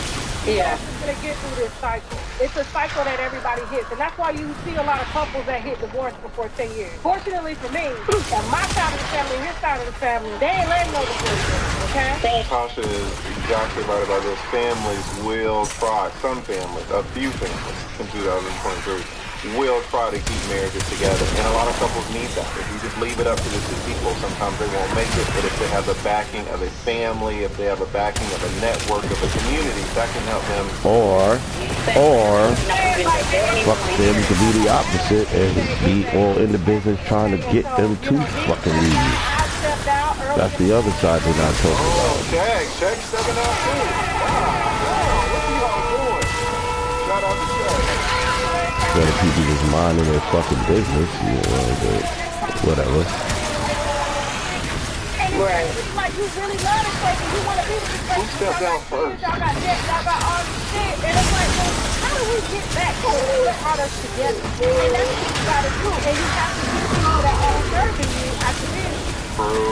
You're going to get through this cycle. It's a cycle that everybody hits. And that's why you see a lot of couples that hit divorce before 10 years. Fortunately for me, on my side of the family, his side of the family, they ain't letting no divorce, okay? Tasha is exactly right about this. Families will try, some families, a few families in 2023, will try to keep marriages together. And a lot of couples need that. If you just leave it up to the two people, sometimes they won't make it. But if they have the backing of a family, if they have a backing of a network, of a community, that can help them. Or fuck them to be the opposite and be all in the business trying to get them to fucking leave. I stepped out That's the other side they're not talking about. Check 7 out too. Wow, let's see how it's going. Shout out to Check. Instead of people just minding their fucking business, you know, whatever. Right. Like you really love this person, you want to be with this person. Who stepped out first? Y'all got debt, y'all got all this shit, and it's like, well, how do we get back to the products together? And that's what you gotta do, and you have to get people that are serving you at the business.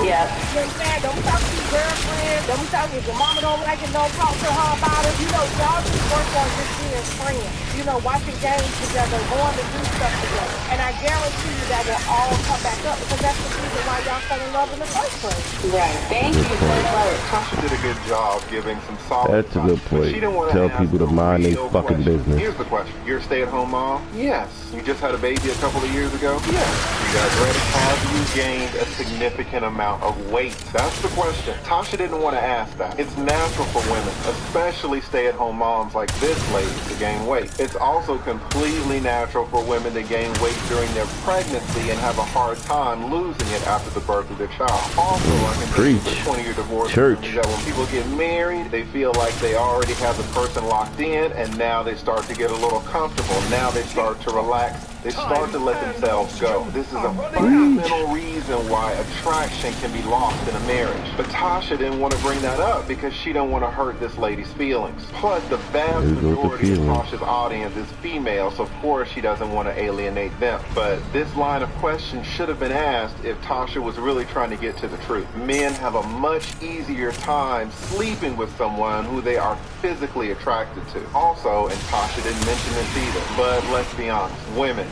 Yes. You know what I'm saying? Don't talk to your girlfriend. Don't talk if your mama don't like it. Don't talk to her about it. You know, y'all just work on just being friends. You know, watching games together, going to do stuff together. And I guarantee you that will all come back up because that's the reason why y'all fell in love in the first place. Right. Thank you so much. Tasha did a good job giving some solid That's a good point. She didn't want to Tell people to mind their fucking business. Here's the question. You're a stay-at-home mom? Yes. You just had a baby a couple of years ago? Yes. You got ready. Have you gained a significant amount of weight? That's the question. Tasha didn't want to ask that. It's natural for women, especially stay-at-home moms like this lady, to gain weight. It's also completely natural for women to gain weight during their pregnancy and have a hard time losing it after the birth of their child. Also, I can tell you 20-year divorce is that when people get married, they feel like they already have the person locked in, and now they start to get a little comfortable. Now they start to relax. They start to let themselves go. This is a fundamental reason why attraction can be lost in a marriage. But Tasha didn't want to bring that up because she don't want to hurt this lady's feelings. Plus, the vast majority of Tasha's audience is female, so of course she doesn't want to alienate them. But this line of questions should have been asked if Tasha was really trying to get to the truth. Men have a much easier time sleeping with someone who they are physically attracted to. Also, and Tasha didn't mention this either, but let's be honest, women,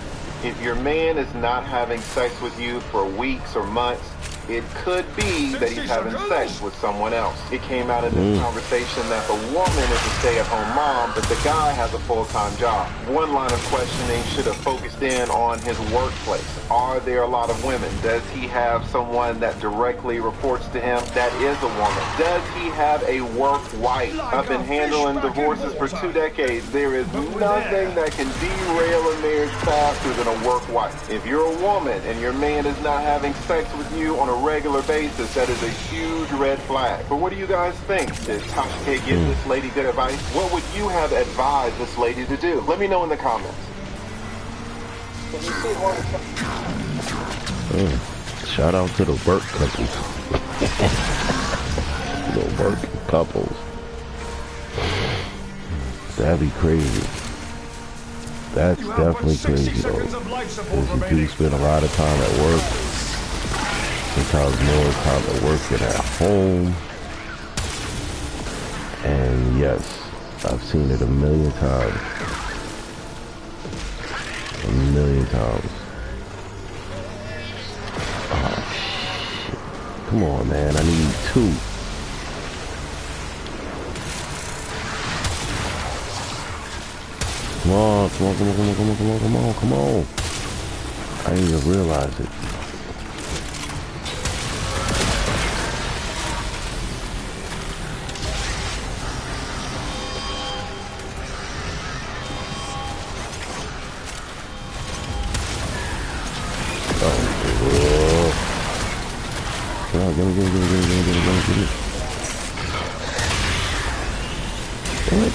if your man is not having sex with you for weeks or months, it could be that he's having sex with someone else. It came out in this conversation that the woman is a stay-at-home mom, but the guy has a full-time job. One line of questioning should have focused in on his workplace. Are there a lot of women? Does he have someone that directly reports to him that is a woman? Does he have a work wife? I've been handling divorces for 2 decades. There is nothing that can derail a marriage faster than a work wife. If you're a woman and your man is not having sex with you on a regular basis, that is a huge red flag. But what do you guys think? Did Tasha K give this lady good advice? What would you have advised this lady to do? Let me know in the comments. Shout out to the work couples. The work couples. That'd be crazy. That's definitely crazy though. Because you do spend a lot of time at work. Sometimes more time at work than at home. And yes, I've seen it a million times. A million times. Oh shit. Come on, man. I need 2. Come on, come on, come on, come on, come on, come on, come on, come on. I didn't even realize it. Give me. What?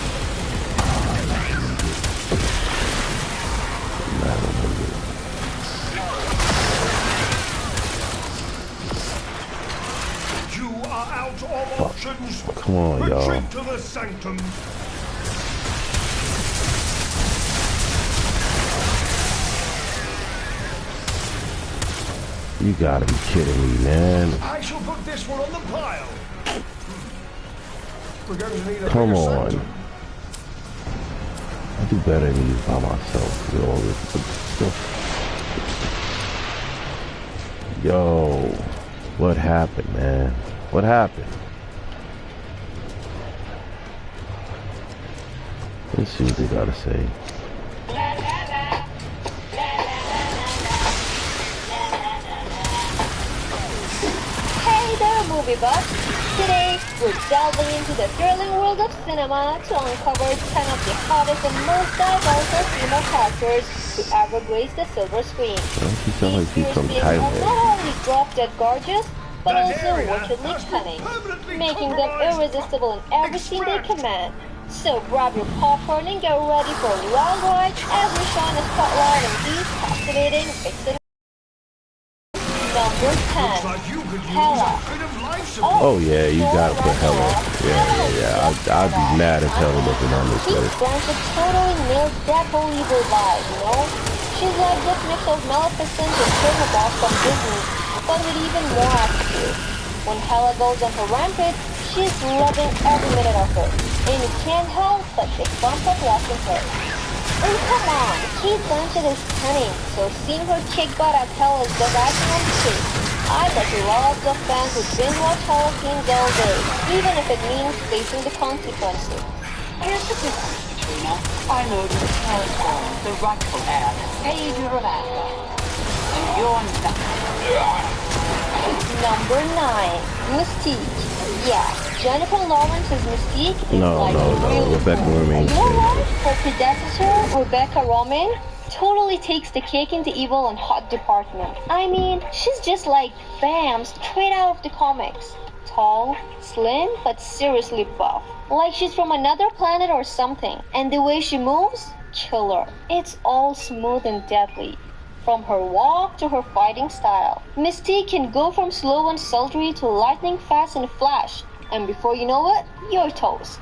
You are out of options. Come on, y'all. Retreat to the sanctum. You gotta be kidding me, man. I shall put this one on the pile. We're going to need a Come bigger on. sanctum. I do better than these by myself. Yo, what happened, man? What happened? Let's see what they gotta say. Movie buff. Today, we're delving into the thrilling world of cinema to uncover 10 of the hottest and most diverse female characters to ever grace the silver screen. Don't you sound like she's from These Thailand? are not only drop-dead gorgeous, but also wickedly cunning, making them irresistible in everything they command. So grab your popcorn and get ready for a wild ride as we shine a spotlight on these fascinating vixen. Number 10, Hella. Oh yeah, you gotta put Hella. Yeah. I'd be mad if Hella wasn't on this Kate list. Blanchett totally nailed that whole evil vibe, you know? She's like this mix of Maleficent and Chernobyl from Disney, but with even more attitude. When Hella goes on her rampage, she's loving every minute of it, and you can't help but take bump up watching her. And come on, Kate Blanchett is cunning, so seeing her kick butt at Hella is just icing on the cake. I bet lots of fans would binge watch Hella scenes all day, even if it means facing the consequences. Here's the difference, Katrina. I know you transform the rightful heir, savior of Asgard. And you're not. Number 9, Mystique. Yeah, Jennifer Lawrence's Mystique is No, Rebecca Romijn. You know what? Her predecessor, Rebecca Romijn, totally takes the cake in the evil and hot department. I mean, she's just like, bam, straight out of the comics. Tall, slim, but seriously buff. Like she's from another planet or something. And the way she moves, killer. It's all smooth and deadly. From her walk to her fighting style. Mystique can go from slow and sultry to lightning fast in a flash. And before you know it, you're toast.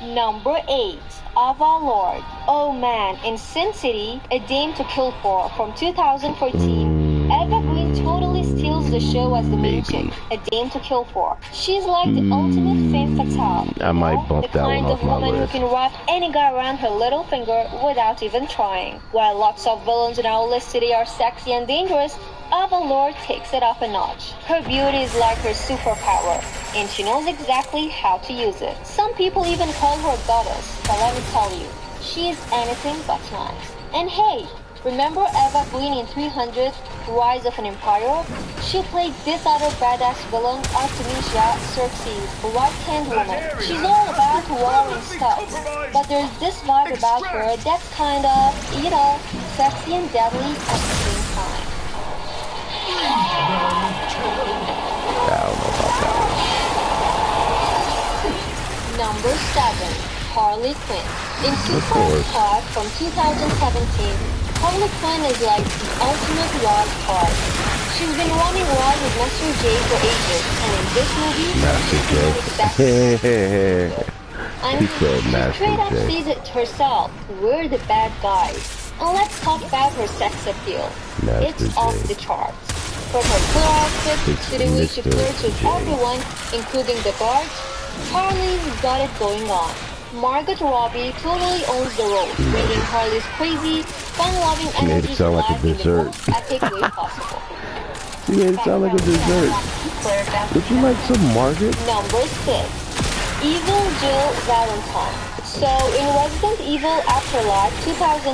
Number 8, Ava Lord. Oh man, in Sin City, A Dame to Kill For from 2014, Eva Green totally steals the show as the main chick, A Dame to Kill For. She's like the ultimate femme fatale. I might bump that one off my The kind of woman list. who can wrap any guy around her little finger without even trying. While lots of villains in our list today are sexy and dangerous, Ava Lord takes it up a notch. Her beauty is like her superpower, and she knows exactly how to use it. Some people even call her a goddess, but let me tell you, she is anything but nice. And hey, remember Eva Green in 300, Rise of an Empire? She played this other badass villain, Artemisia, Xerxes, the right-hand woman. She's all about war and stuff, but there's this vibe about her that's kind of, you know, sexy and deadly at the same time. I don't know about that Number 7, Harley Quinn. In Suicide Squad from 2017, Harley Quinn is like the ultimate wild card. She's been running wild with Master J for ages, and in this movie, she's doing exactly. I mean, she straight up sees it herself. We're the bad guys. And let's talk about her sex appeal. It's off the charts. From her cool outfit to the way she flirts with everyone, including the guards, Harley's got it going on. Margot Robbie totally owns the role, bringing Harley's crazy, fun-loving energy to life in the most epic way possible. She made it sound like a dessert. Would you like some Margaret? Number 6, Evil Jill Valentine. So, in Resident Evil Afterlife 2010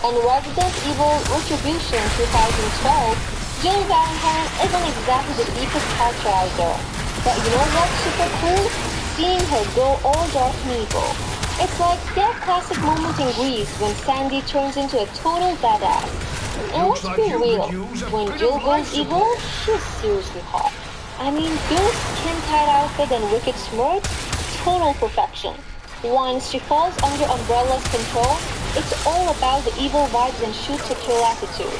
and Resident Evil Retribution 2012, Jill Valentine isn't exactly the deepest character out there. But you know what's super cool? Seeing her go all dark and evil. It's like that classic moment in Grease when Sandy turns into a total badass. And let's be real, when Jill goes evil, she's seriously hot. I mean, those skin-tight outfit and wicked smirks, total perfection. Once she falls under Umbrella's control, it's all about the evil vibes and shoot-to-kill attitude.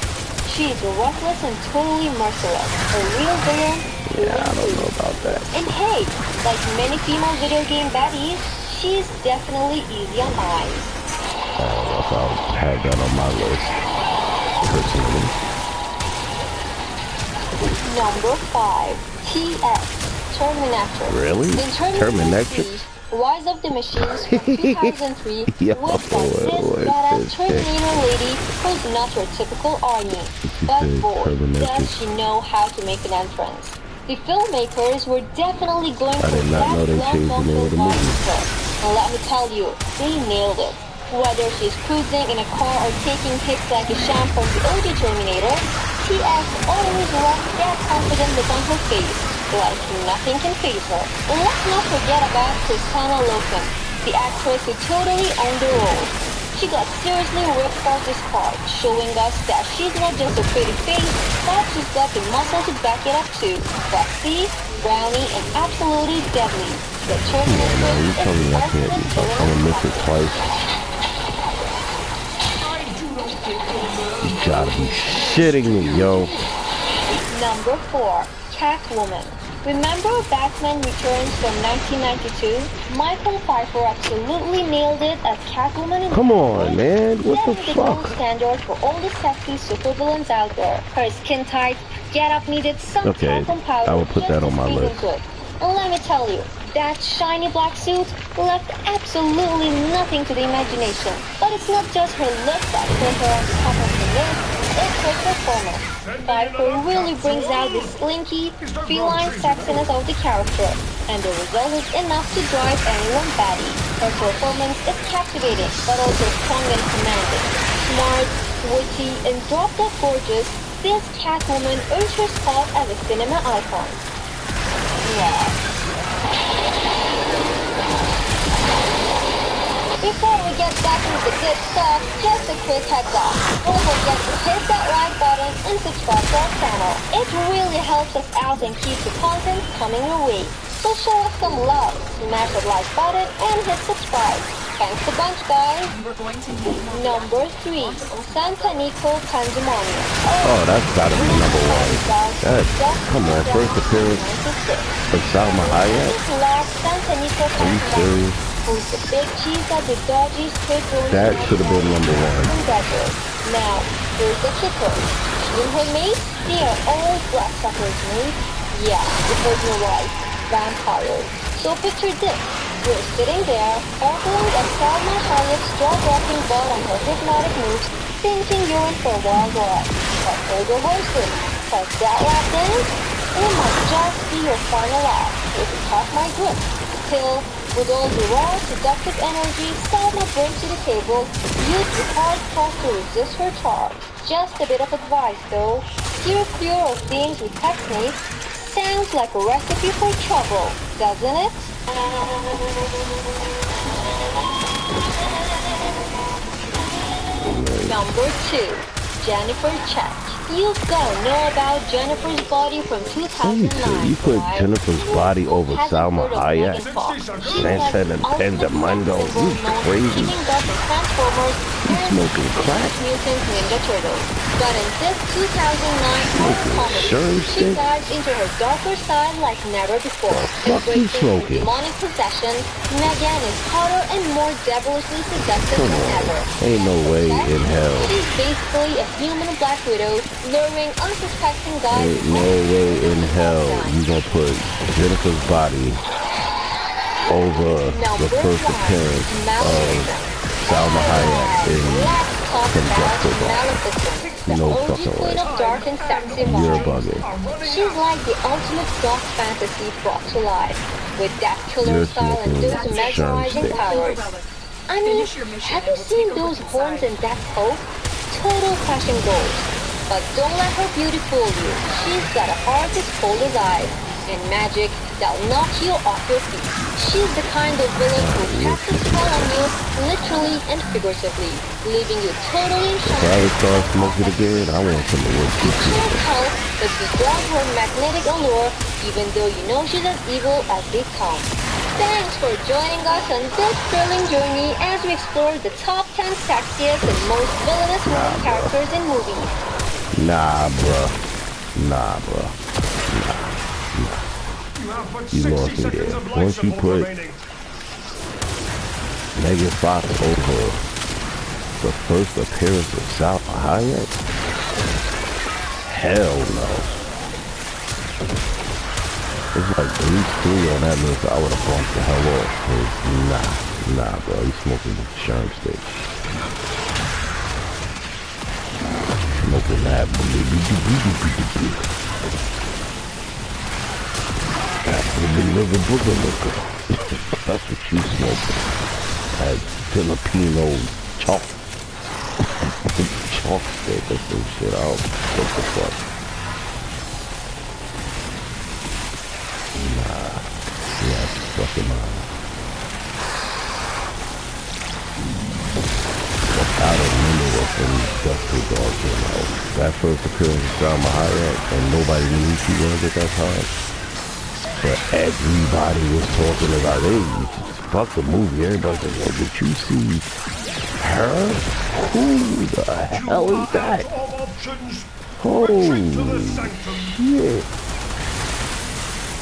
She's ruthless and totally merciless. A real villain. Yeah, I don't know about that. And hey, like many female video game baddies, she's definitely easy on eyes. I don't know if I'll have that on my list, personally. Number 5, TX, Terminatrix. Really? In Terminatrix? Rise of the Machines from 2003 with this badass Terminator lady who's not your typical Arnie. But boy, does she know how to make an entrance. The filmmakers were definitely going for that well-known monster. And let me tell you, they nailed it. Whether she's cruising in a car or taking hits like a champ from the OG Terminator, TX always rocks that confident look on her face. Like nothing can faze her. And let's not forget about Kristanna Loken, the actress who totally owned the role. She got seriously ripped off this card, showing us that she's not just a pretty face, but she's got the muscle to back it up too. Foxy, brownie, and absolutely deadly. The terminal You tell me I can't do something. I'm gonna miss it twice. You gotta be shitting me, yo. Number 4, Catwoman. Remember Batman Returns from 1992? Michael Pfeiffer absolutely nailed it as Catwoman in Come on, man. What the the fuck? gold standard for all the sexy supervillains out there. Her skin tight, get up needed some talcum powder I will put that on my list. Good. And let me tell you, that shiny black suit left absolutely nothing to the imagination. But it's not just her look that put her on the top of the list, it's her performance. Pfeiffer really brings out the slinky, feline sexiness of the character, and the result is enough to drive anyone batty. Her performance is captivating, but also strong and commanding. Smart, witty, and drop-dead gorgeous, this Catwoman earns her spot as a cinema icon. Yeah. Before we get back into the good stuff, just a quick heads up. Don't forget to hit that like button and subscribe to our channel. It really helps us out and keeps the content coming your way. So show us some love, smash that like button and hit subscribe. Thanks a bunch, guys. Number 3, Santa Nico Pandemonium. Oh, that's gotta be number 1. Come on, first appearance of Salma Hayek? Santa Nico Are you serious? Who's the big cheese that the dodgy straight rolling That should have been number 1. Now, here's the kicker. She and her mates, they are all bloodsuckers, mate. Yeah, you heard me right. Vampires. So picture this. You're sitting there, marveling at Salma Hayek's jaw-dropping ball and her hypnotic moves, thinking you're in for a wild ride. But hold your horses, cause that lap dance, it might just be your final act, if you catch my drift. Till, with all the raw, seductive energy Salma brings to the table, you'd be hard-pressed to resist her charge. Just a bit of advice, though. Steer clear of things with techniques. Sounds like a recipe for trouble, doesn't it? Number 2, Jennifer Check. You've gotta know about Jennifer's body from 2009. You put Jennifer's body over Salma Hayek? Santa and Pandemonium? You crazy? You smoking crack? Mutant Ninja Turtles. But in this 2009 comedy, she dives into her darker side like never before. Embracing demonic possession, Megan is hotter and more devilishly seductive than ever. Ain't no way in hell. She's basically a human Black Widow, luring unsuspecting guys. Ain't no way in hell you gonna put Jennifer's body over the first appearance of Salma Hayek in Conjunctival. No fucking way. You're bugging. She's like the ultimate dark fantasy brought to life, with that killer style and those mesmerizing powers. I mean, have you seen those horns and that coat? Total fashion goals. But don't let her beauty fool you. She's got a heart as cold as ice, and magic that'll knock you off your feet. She's the kind of villain who casts a spell on you, literally and figuratively, leaving you totally in shock. If I start smoking again, I want some of what you can't help but to grab her magnetic allure, even though you know she's as evil as they come. Thanks for joining us on this thrilling journey as we explore the top 10 sexiest and most villainous women characters in movies. Nah, bruh. Nah. You lost me there. Once you put Megan Fox over the first appearance of Salma Hayek, hell no. It's like at least 3 on that list I would have bumped the hell off. Nah, bro. You smoking sherm stick. Smoking that. That's what you smoking. That Filipino chalk. Chalk stick or some shit. I don't know what the fuck. Nah. Yeah, fucking Dust Till Dawn came out. That first appearance of Salma Hayek, and nobody knew who she was at that time. But everybody was talking about it. Fuck the movie. Everybody's like, yo, did you see her? Who the hell is that? Holy shit.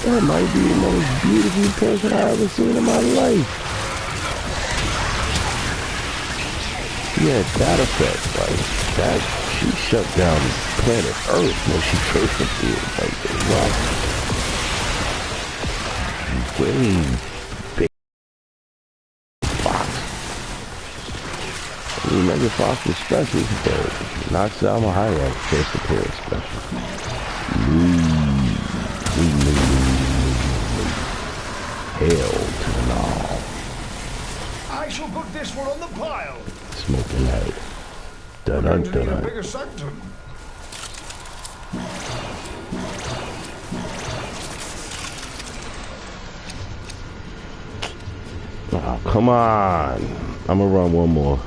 That might be the most beautiful person I ever seen in my life. Yeah, that effect, like, that, she shut down planet Earth when she first appeared, like, wow. Way big Fox. I mean, Megan Fox was special, but not Salma Hayek first appearance special. Hell to the no. I shall put this one on the pile. Smoking that. Dun-dun-dun-dun. Bigger sanctum. Oh, come on. I'm gonna run one more.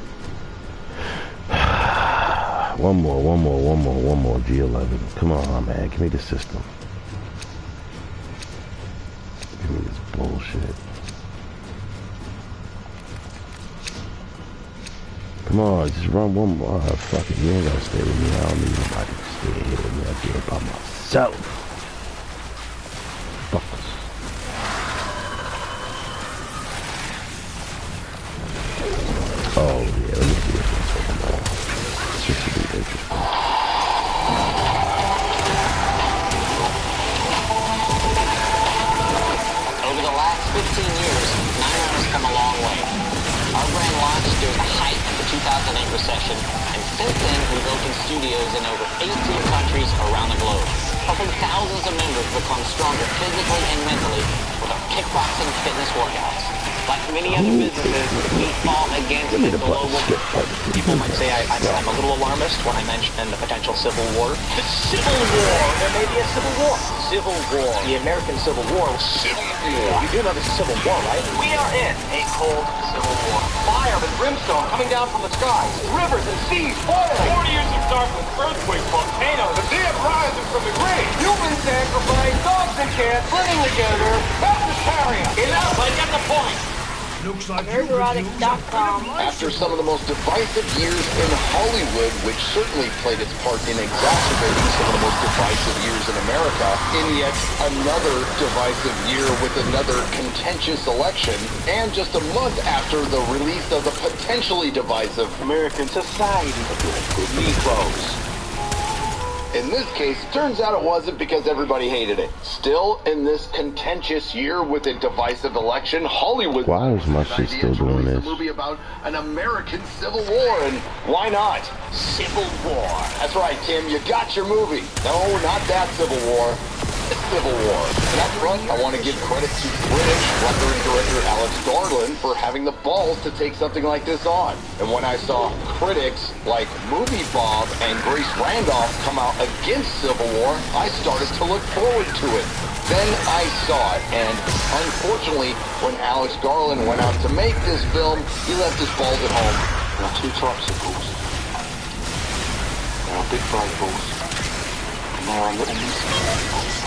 One more. G11. Come on, man. Give me the system. Give me this bullshit. Come on, just run one more. Oh, fuck it. You ain't gotta stay with me. I don't need nobody to stay here with me. I do it by myself. Fuckers. Oh, yeah. Let me see if it's open now. This should be interesting. Over the last 15 years, INAROS has come a long way. Our brand launched during the height of the 2008 recession, and since then we've opened studios in over 18 countries around the globe, helping thousands of members become stronger physically and mentally with our kickboxing fitness workouts. Like many other businesses, we fought against the global... People might say I'm a little alarmist when I mention the potential civil war. The Civil War! There may be a civil war. Civil War. The American Civil War. Civil War. You do know this is Civil War, right? We are in a cold civil war. Fire and brimstone coming down from the skies. Rivers and seas boiling. 40 years of darkness, earthquakes, volcanoes. The dead rising from the grave. Human sacrifice, dogs and cats living together. That's hysteria. Enough, I get the point. Looks like Erotic.com. After some of the most divisive years in Hollywood, which certainly played its part in exacerbating some of the most divisive years in America, in yet another divisive year with another contentious election, and just a month after the release of the potentially divisive American Society of Negroes. In this case, turns out it wasn't because everybody hated it. Still, in this contentious year with a divisive election, Hollywood... Why is my shit still doing this? ...a movie about an American Civil War, and why not? Civil War. That's right, Tim, you got your movie. No, not that Civil War. Civil War. And up front, I want to give credit to British writer and director Alex Garland for having the balls to take something like this on. And when I saw critics like Movie Bob and Grace Randolph come out against Civil War, I started to look forward to it. Then I saw it, and unfortunately, when Alex Garland went out to make this film, he left his balls at home. There are two types of balls. There are big bright balls, and there are little balls.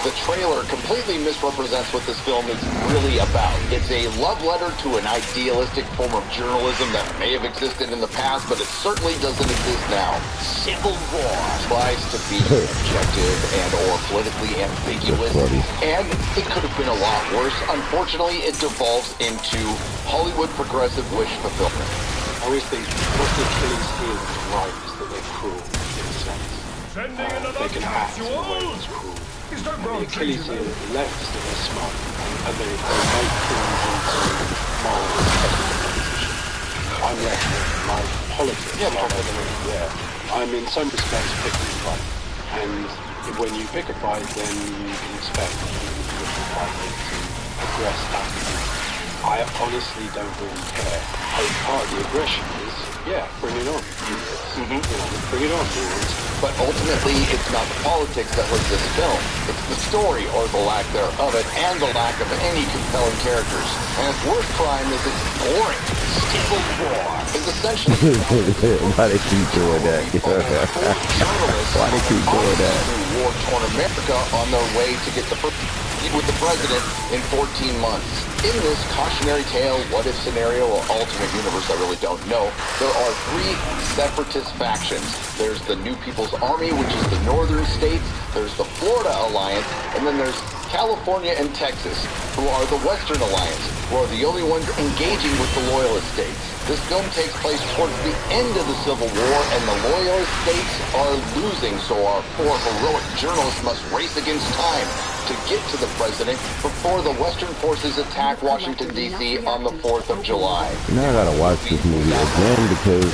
The trailer completely misrepresents what this film is really about. It's a love letter to an idealistic form of journalism that may have existed in the past, but it certainly doesn't exist now. Civil War tries to be objective and or politically ambiguous, and it could have been a lot worse. Unfortunately, it devolves into Hollywood progressive wish fulfillment. I always think what's the Achilles heel of life is that they're cruel in a sense. They can act in a way that's cruel. And the Achilles heel of the left is that they're smart, and they make things into moral position. I'm left with my politics rather than I'm in some respects picking a fight, and when you pick a fight, then you can expect the fight to progress tactically. I honestly don't really care. Part of the aggression is Yeah, bring it on. Bring it on, dudes. But ultimately, it's not the politics that hurts this film. It's the story, or the lack thereof it, and the lack of any compelling characters. And its worst crime is it's boring. Civil War is essentially... Why they keep doing that? Why they keep doing that? War-torn America on their way to get the first with the president in 14 months. In this cautionary tale, what-if scenario, or alternate universe, I really don't know, there are 3 separatist factions. There's the New People's Army, which is the northern states, there's the Florida Alliance, and then there's California and Texas, who are the Western Alliance, who are the only ones engaging with the Loyalist states. This film takes place towards the end of the Civil War, and the Loyalist states are losing, so our 4 heroic journalists must race against time to get to the president before the Western forces attack Washington, D.C. on the 4th of July. Now I gotta watch this movie again because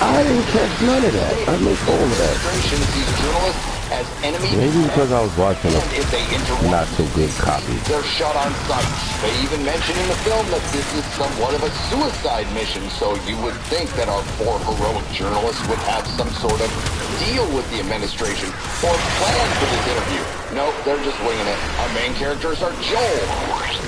I didn't catch none of that. I missed all of that. These journalists as enemies. Maybe because I was watching a not so good copy. They're shot on sight. They even mention in the film that this is somewhat of a suicide mission, so you would think that our 4 heroic journalists would have some sort of deal with the administration or plan for this interview. Nope, they're just winging it. Our main characters are Joel.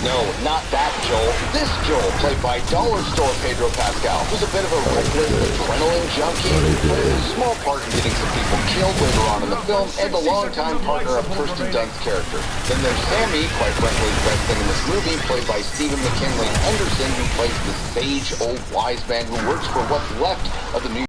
No, not that Joel. This Joel, played by Dollar Store Pedro Pascal, who's a bit of a reckless adrenaline junkie, but has a small part in getting some people killed later on in the film, and a longtime partner of Kirsten Dunst's character. Then there's Sammy, quite frankly the best thing in this movie, played by Stephen McKinley Henderson, who plays the sage old wise man who works for what's left of the New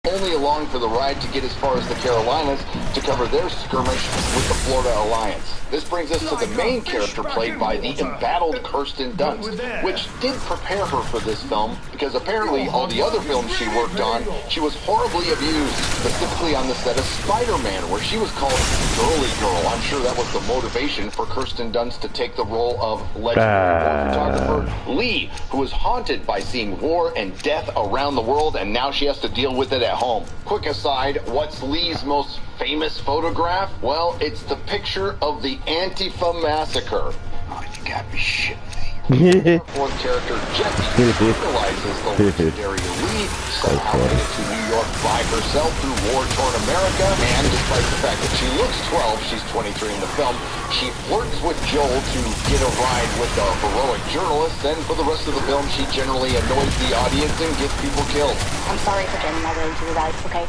only along for the ride to get as far as the Carolinas to cover their skirmish with the Florida Alliance. This brings us to the main character played by the embattled Kirsten Dunst, which did prepare her for this film because apparently all the other films she worked on, she was horribly abused, specifically on the set of Spider-Man, where she was called Girly Girl. I'm sure that was the motivation for Kirsten Dunst to take the role of legendary war photographer Lee, who was haunted by seeing war and death around the world, and now she has to deal with it at home. Quick aside, what's Lee's most famous photograph? Well, it's the picture of the Antifa massacre. Oh, you gotta be shitting me. Fourth character, Jessie, realizes the legendary Lee somehow made it to New York by herself through war-torn America, and despite the fact that she looks 12, she's 23 in the film, she flirts with Joel to get a ride with the heroic journalist, and for the rest of the film, she generally annoys the audience and gets people killed. I'm sorry for getting my way into you guys, okay?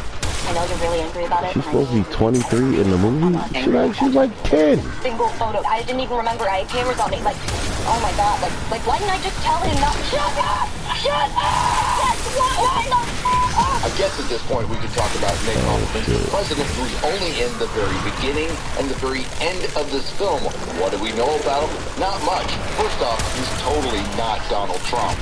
I know you're really angry about it. She's supposed to be 23 in the movie? She's like 10. Single photo. I didn't even remember I had cameras on me. Like, oh my god. Like why didn't I just tell him not? Shut up! Shut up! That's what the I guess at this point we could talk about Nick Offerman, the president who's only in the very beginning and the very end of this film. What do we know about him? Not much. First off, he's totally not Donald Trump.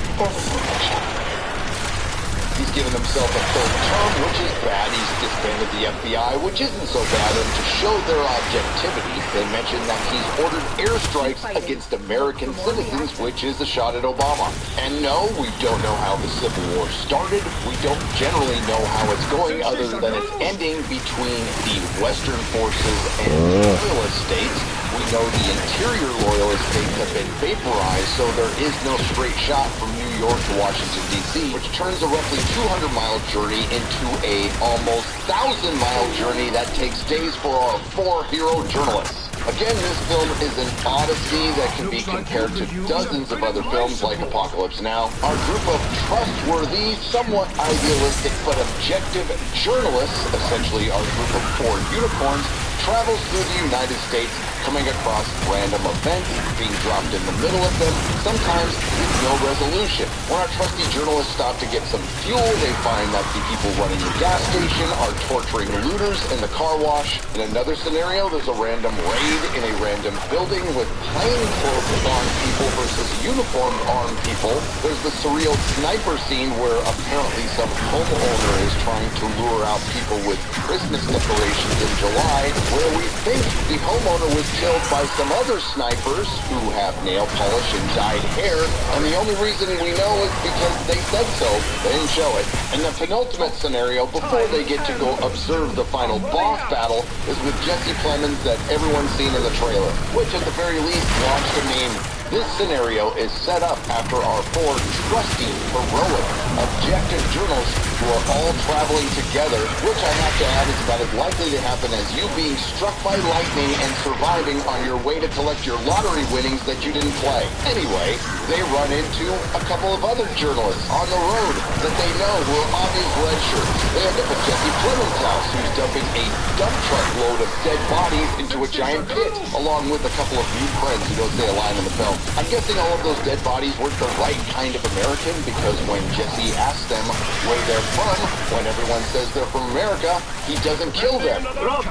He's given himself a third term, which is bad. He's disbanded the FBI, which isn't so bad. And to show their objectivity, they mention that he's ordered airstrikes against American citizens, which is a shot at Obama. And no, we don't know how the Civil War started. We don't generally know how it's going, other than it's ending between the Western forces and the Loyalist states. We know the interior Loyalist states have been vaporized, so there is no straight shot from New York to Washington, D.C., which turns a roughly 200-mile journey into a almost 1,000-mile journey that takes days for our 4 hero journalists. Again, this film is an odyssey that can be compared to dozens of other films like Apocalypse Now. Our group of trustworthy, somewhat idealistic, but objective journalists, essentially our group of 4 unicorns, travels through the United States, coming across random events, being dropped in the middle of them, sometimes with no resolution. When our trusty journalists stop to get some fuel, they find that the people running the gas station are torturing looters in the car wash. In another scenario, there's a random raid in a random building with plainclothes armed people versus uniformed armed people. There's the surreal sniper scene where apparently some homeowner is trying to lure out people with Christmas decorations in July, where we think the homeowner was killed by some other snipers who have nail polish and dyed hair, and the only reason we know is because they said so. They didn't show it. And the penultimate scenario, before they get to go observe the final boss battle, is with Jesse Plemons that everyone's seen in the trailer, which at the very least launched a meme. This scenario is set up after our 4 trusty, heroic, objective journalists who are all traveling together, which I have to add is about as likely to happen as you being struck by lightning and surviving on your way to collect your lottery winnings that you didn't play. Anyway, they run into a couple of other journalists on the road that they know who are obvious red shirts. They end up at Jesse Plemons' house, who's dumping a dump truck load of dead bodies into a giant pit, along with a couple of new friends who don't say a line in the film. I'm guessing all of those dead bodies weren't the right kind of American, because when Jesse asks them where they're from, when everyone says they're from America, he doesn't kill them. Look,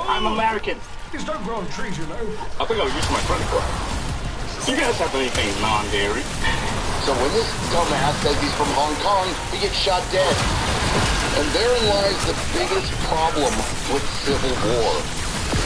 I'm American. These don't grow on trees, you know. I think I'll use my credit card. Do you guys have anything non-dairy? So when this dumbass says he's from Hong Kong, he gets shot dead. And therein lies the biggest problem with Civil War.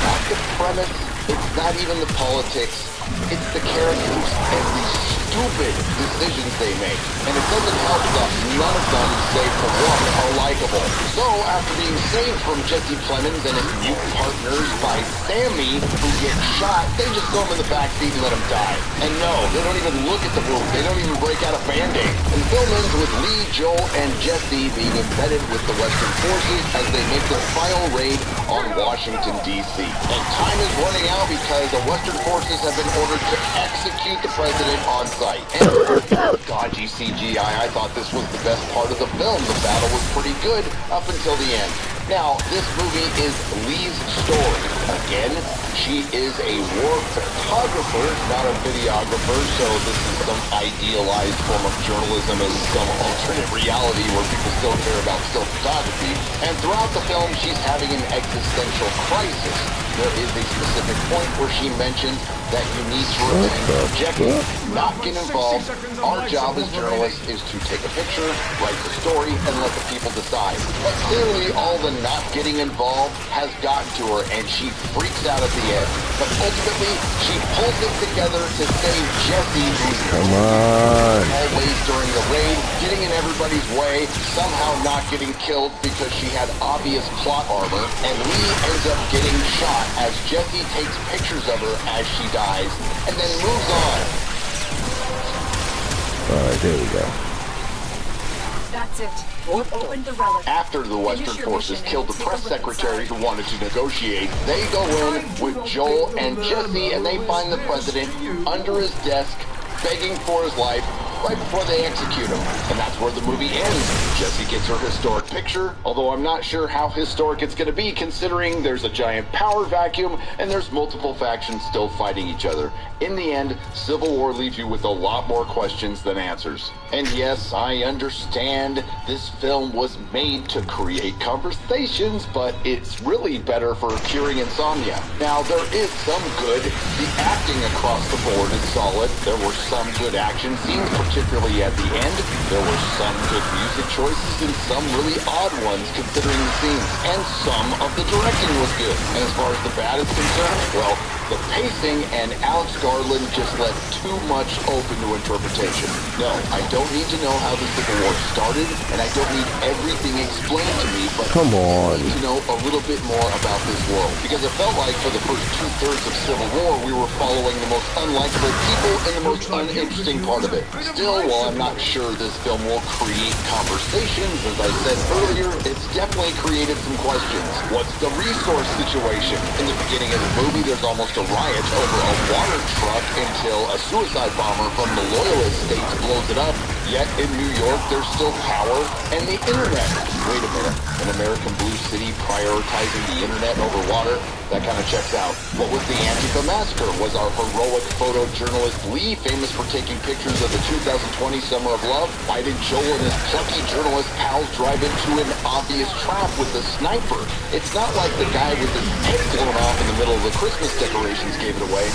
Not the premise, it's not even the politics, it's the characters and the stupid decisions they make. And it doesn't help that none of them, save for one, are likable. So, after being saved from Jesse Plemons and his mutant partners by Sammy, who gets shot, they just throw him in the backseat and let him die. And no, they don't even look at the wound. They don't even break out a Band-Aid. And the film ends with Lee, Joel, and Jesse being embedded with the Western forces as they make their final raid on Washington, D.C. And time is running out because the Western forces have been ordered to execute the president on site. And dodgy CGI, I thought this was the best part of the film. The battle was pretty good up until the end. Now, this movie is Lee's story. Again, she is a war photographer, not a videographer, so this is some idealized form of journalism in some alternate reality where people still care about still photography. And throughout the film, she's having an existential crisis. There is a specific point where she mentions that you need to remain objective, not get involved. Our job as journalists is to take a picture, write the story, and let the people decide. But clearly, all the not getting involved has gotten to her, and she freaks out at the end. But ultimately, she pulls it together to save Jesse, who's always during the raid, getting in everybody's way, somehow not getting killed because she had obvious plot armor, and Lee ends up getting shot as Jesse takes pictures of her as she dies, and then moves on. Alright, there we go. That's it. Open the relic. After the Western forces killed the press secretary who wanted to negotiate, they go in with Joel and Jesse, and they find the president under his desk, begging for his life, right before they execute him. And that's where the movie ends. Jesse gets her historic picture, although I'm not sure how historic it's going to be considering there's a giant power vacuum and there's multiple factions still fighting each other. In the end, Civil War leaves you with a lot more questions than answers. And yes, I understand this film was made to create conversations, but it's really better for curing insomnia. Now, there is some good. The acting across the board is solid. There were some good action scenes, particularly at the end. There were some good music choices and some really odd ones considering the scenes. And some of the directing was good. And as far as the bad is concerned, well, the pacing and Alex Garland just left too much open to interpretation. No, I don't need to know how the Civil War started, and I don't need everything explained to me, but come on, I need to know a little bit more about this world. Because it felt like for the first 2/3 of Civil War, we were following the most unlikable people in the most uninteresting part of it. Still, while I'm not sure this film will create conversations, as I said earlier, it's definitely created some questions. What's the resource situation? In the beginning of the movie, there's almost a riot over a water truck until a suicide bomber from the Loyalist states blows it up. Yet in New York, there's still power and the internet. Wait a minute, an American Blue City prioritizing the internet over water? That kind of checks out. What was the Antifa massacre? Was our heroic photojournalist Lee famous for taking pictures of the 2020 Summer of Love? Why did Joel and his plucky journalist pals drive into an obvious trap with a sniper? It's not like the guy with his head blown off in the middle of the Christmas decorations gave it away.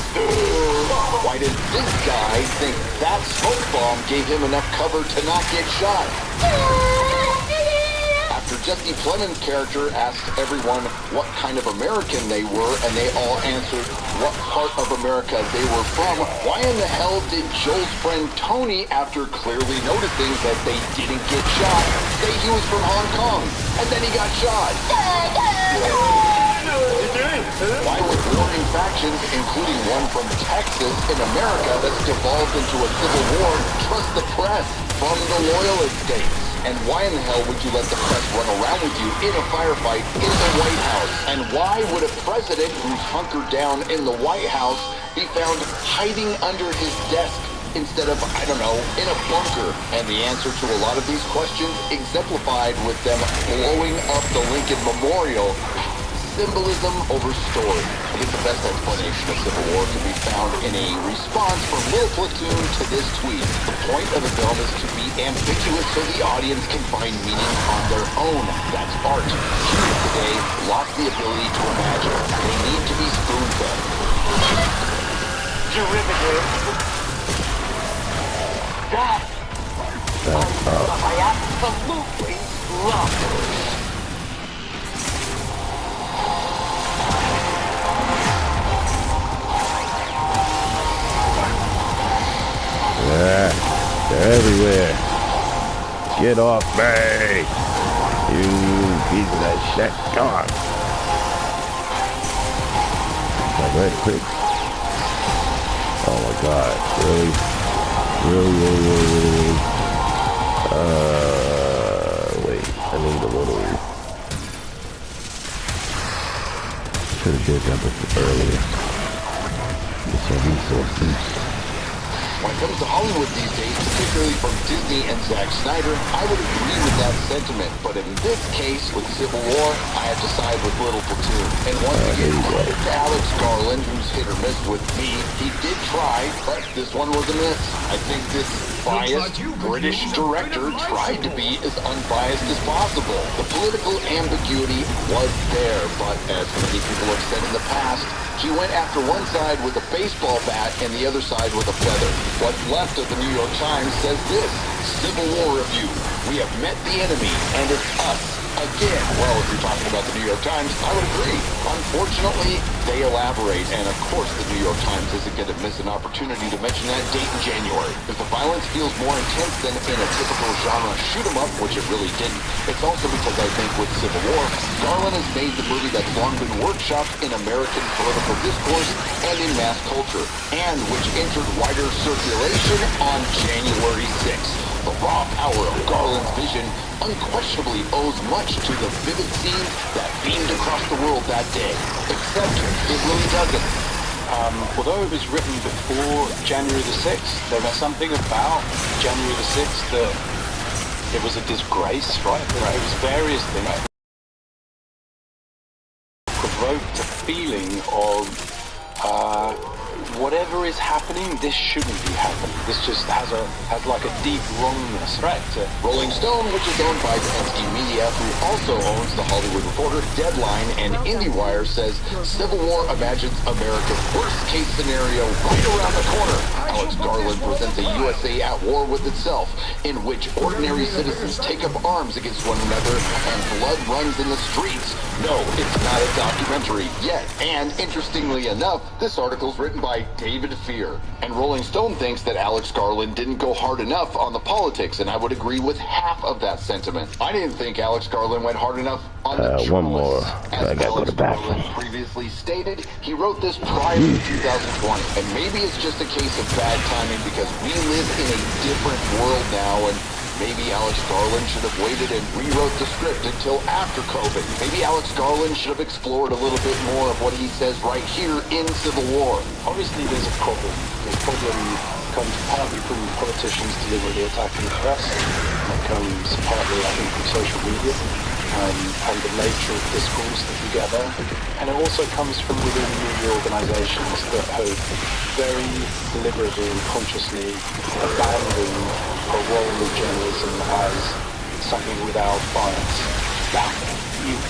Why did this guy think that smoke bomb gave him enough cover to not get shot? After Jesse Plemons' character asked everyone what kind of American they were, and they all answered what part of America they were from, why in the hell did Joel's friend Tony, after clearly noticing that they didn't get shot, say he was from Hong Kong, and then he got shot? Why was warring factions factions, including one from Texas in America that's devolved into a civil war, trust the press from the loyalist states? And why in the hell would you let the press run around with you in a firefight in the White House? And why would a president who's hunkered down in the White House be found hiding under his desk instead of, I don't know, in a bunker? And the answer to a lot of these questions exemplified with them blowing up the Lincoln Memorial. Symbolism over story. I think the best explanation of Civil War can be found in a response from Lil Platoon to this tweet. The point of the film is to be ambiguous so the audience can find meaning on their own. That's art. Humans today lost the ability to imagine. They need to be spoon-fed. Terrifically. That I absolutely love. Yeah, they're everywhere. Get off me! You piece of that shit. Come on. Like right quick. Oh my god. Really? Really? Wait. I need a little. Should have did that before earlier. Get some resources. When it comes to Hollywood these days, particularly from Disney and Zack Snyder, I would agree with that sentiment. But in this case, with Civil War, I have to side with Little Platoon. And once again, credit to Alex Garland, who's hit or miss with me. He did try, but this one was a miss. I think this biased British director tried to be as unbiased as possible. The political ambiguity was there, but as many people have said in the past, he went after one side with a baseball bat and the other side with a feather. What's left of the New York Times says this: Civil War Review. We have met the enemy, and it's us again. Well, if you're talking about the New York Times, I would agree. Unfortunately, they elaborate, and of course the New York Times isn't going to miss an opportunity to mention that date in January. If the violence feels more intense than in a typical genre shoot-'em-up, which it really didn't, it's also because I think with Civil War, Garland has made the movie that's long been workshopped in American political discourse and in mass culture, and which entered wider circulation on January 6th. The raw power of Garland's vision unquestionably owes much to the vivid scenes that beamed across the world that day. Except it really doesn't. Although it was written before January the 6th, there was something about January the 6th that it was a disgrace, right? It was various things. Provoked a feeling of whatever is happening, this shouldn't be happening. This just has like a deep wrongness. Right. Rolling Stone, which is owned by Penske Media, who also owns The Hollywood Reporter, Deadline, and IndieWire, says Civil War imagines America's worst-case scenario right around the corner. Alex Garland presents a USA at war with itself, in which ordinary citizens take up arms against one another and blood runs in the streets. No, it's not a documentary yet. And interestingly enough, this article's written by David Fear. And Rolling Stone thinks that Alex Garland didn't go hard enough on the politics, and I would agree with half of that sentiment. I didn't think Alex Garland went hard enough on the journalists. One more. As I gotta go to the bathroom. Previously stated, he wrote this prior to 2020. And maybe it's just a case of bad timing because we live in a different world now, and maybe Alex Garland should have waited and rewrote the script until after COVID. Maybe Alex Garland should have explored a little bit more of what he says right here in Civil War. Obviously, there's a problem. The problem comes partly from politicians deliberately attacking the press. It comes partly, I think, from social media and the nature of discourse that you get there. And it also comes from within media organisations that have very deliberately and consciously abandoned a role of journalism as something without bias. Now,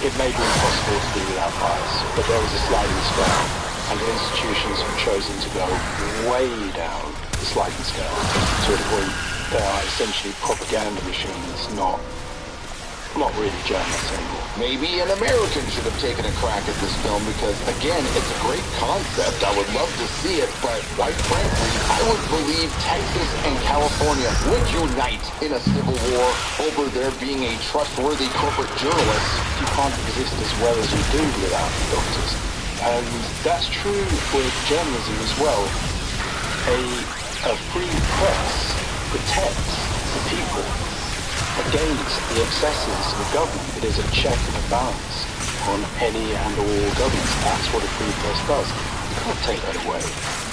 it may be impossible to be without bias, but there is a sliding scale, and institutions have chosen to go way down the sliding scale to a point they are essentially propaganda machines, not really journalists anymore. Maybe an American should have taken a crack at this film because, again, it's a great concept. I would love to see it, but quite frankly, I would believe Texas and California would unite in a civil war over there being a trustworthy corporate journalist. You can't exist as well as you do without doctors. And that's true with journalism as well. A free press protects the people against the excesses of government. It is a check and a balance on any and all governments. That's what a free press does. You can't take that away.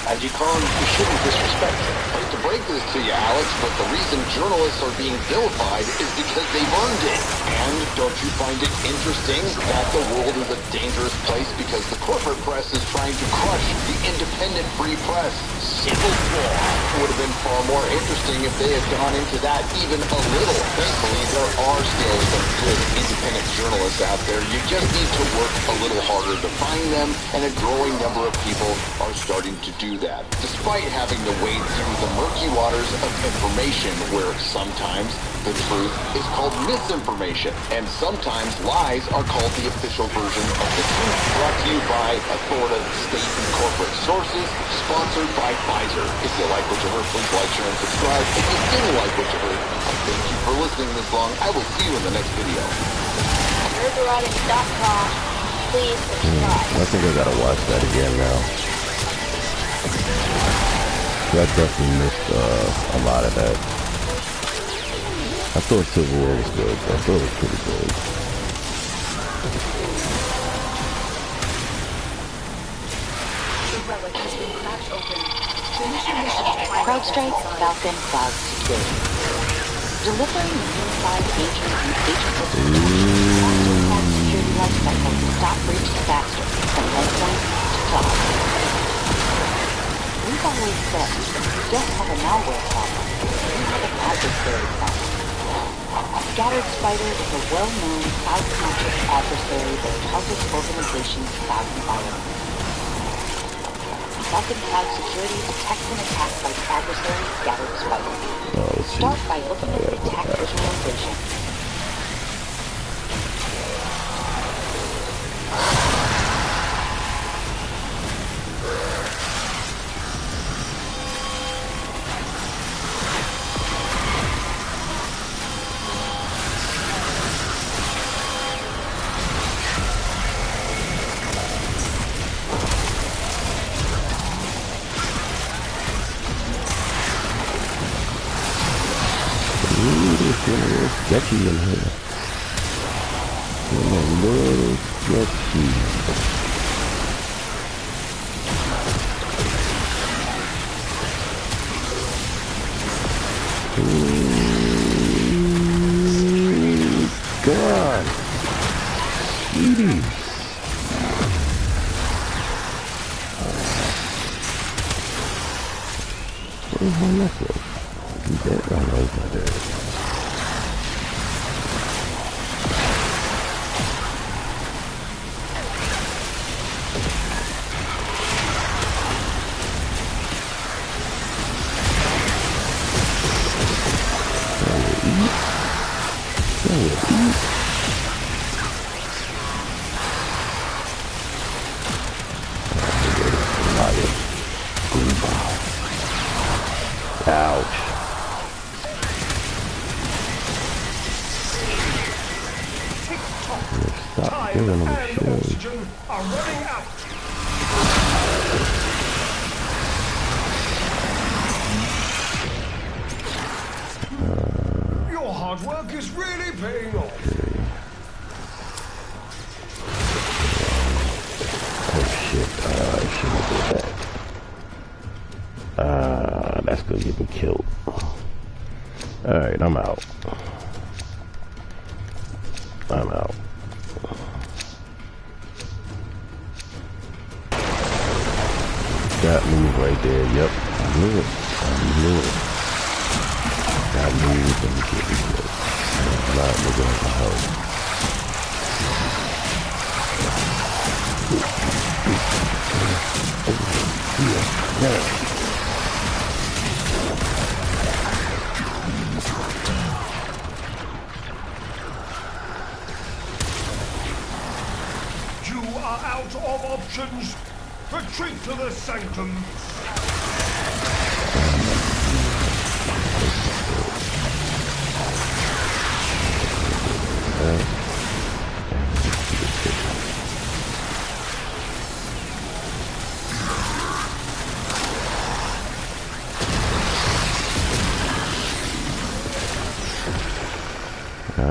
And you shouldn't disrespect it. I hate to break this to you, Alex, but the reason journalists are being vilified is because they've earned it. And don't you find it interesting that the world is a dangerous place because the corporate press is trying to crush the independent free press? Civil war would have been far more interesting if they had gone into that even a little. Thankfully, there are still some good independent journalists out there. You just need to work a little harder to find them, and a growing number of people are starting to do that, despite having to wade through the murky waters of information where sometimes the truth is called misinformation, and sometimes lies are called the official version of the truth. Brought to you by authoritative state and corporate sources, sponsored by Pfizer. If you like what you heard, please like, share, and subscribe. If you didn't like what you heard, thank you for listening this long. I will see you in the next video. Nerdrotic.com. Please subscribe. I think I gotta watch that again now. I definitely missed a lot of that. I thought Civil War was good. I thought it was pretty good. The relic has been cracked open. Finish your mission to find CrowdStrike, Falcon, Cloud Security. Delivering the unified agent and agent system cloud security lifecycle to stop breaches faster from endpoint to cloud. We've always said, you don't have a malware problem, you have an adversary problem. Scattered Spider is a well-known cloud-conscious adversary that targets organizations' cloud environments. Falcon Cloud Security detects an attack by the adversary Scattered Spider. Start by looking at the attack visualization. Sketchy in here. A little sketchy. God. Sweetie. Where's my necklace? He's dead. Oh no, he's not dead. Ouch. Stop giving them a shield. Are running out. Your hard work is really paying off. Oh shit, I shouldn't do that. That's gonna get me killed. Alright, I'm out. I'm out. That move right there, yep. I knew it. I knew it. That move gonna get me killed. I'm not looking at the house. Yeah. You are out of options. Retreat to the sanctum.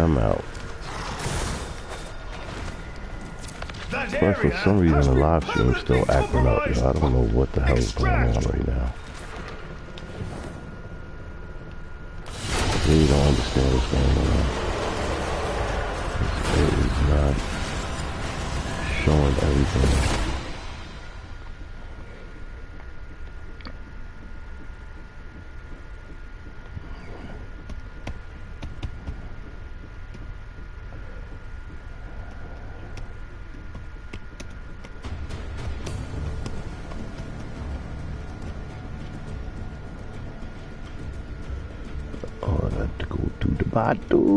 I'm out. But for some reason the live stream's still acting up, yo. I don't know what the hell is going on right now. I really don't understand what's going on. It is not showing everything. Oh, I got to go to the bathroom.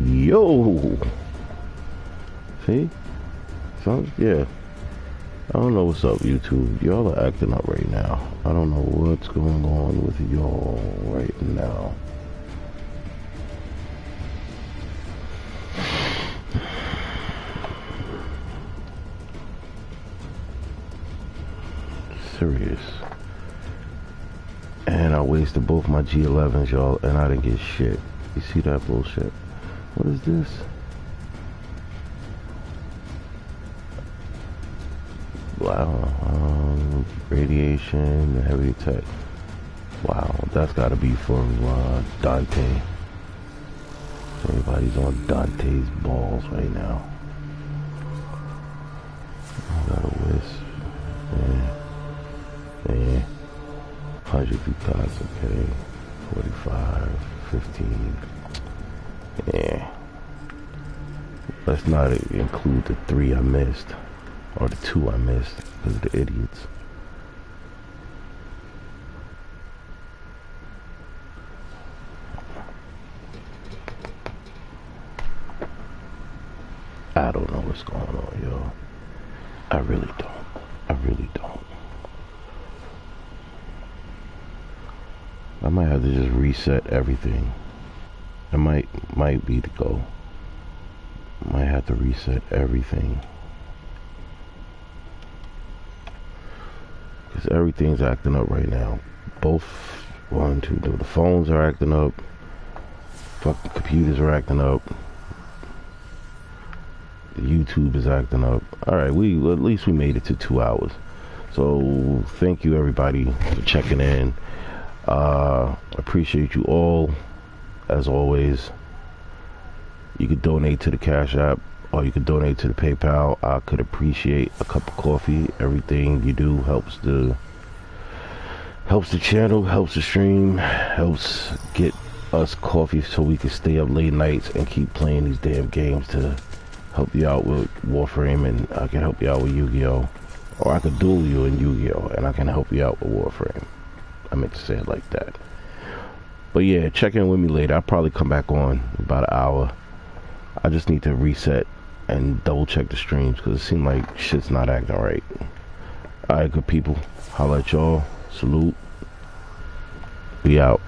Yo. See? So, yeah. I don't know what's up, YouTube. Y'all are acting up right now. I don't know what's going on with y'all right now. Serious. And I wasted both my G11s, y'all, and I didn't get shit. You see that bullshit? What is this? Wow. Radiation, heavy attack. Wow, that's gotta be for Dante. Everybody's on Dante's balls right now. I got a wisp. Yeah. 100 cards, okay. 45, 15. Yeah. Let's not include the 3 I missed. Or the 2 I missed because of the idiots. I don't know what's going on, yo. I really don't. I might have to just reset everything. It might be the go. Might have to reset everything. Because everything's acting up right now. Both, 1, 2, the phones are acting up. Fucking computers are acting up. YouTube is acting up. Alright, at least we made it to 2 hours. So, thank you everybody for checking in. Appreciate you all. As always, you could donate to the Cash App or you could donate to the PayPal. I could appreciate a cup of coffee. Everything you do helps the channel, helps the stream, helps get us coffee so we can stay up late nights and keep playing these damn games to help you out with Warframe, and I can help you out with Yu-Gi-Oh! Or I could duel you in Yu-Gi-Oh! And I can help you out with Warframe. I meant to say it like that. But yeah, check in with me later. I'll probably come back on in about an hour. I just need to reset and double check the streams because it seemed like shit's not acting right. Alright, good people. Holla at y'all. Salute. We out.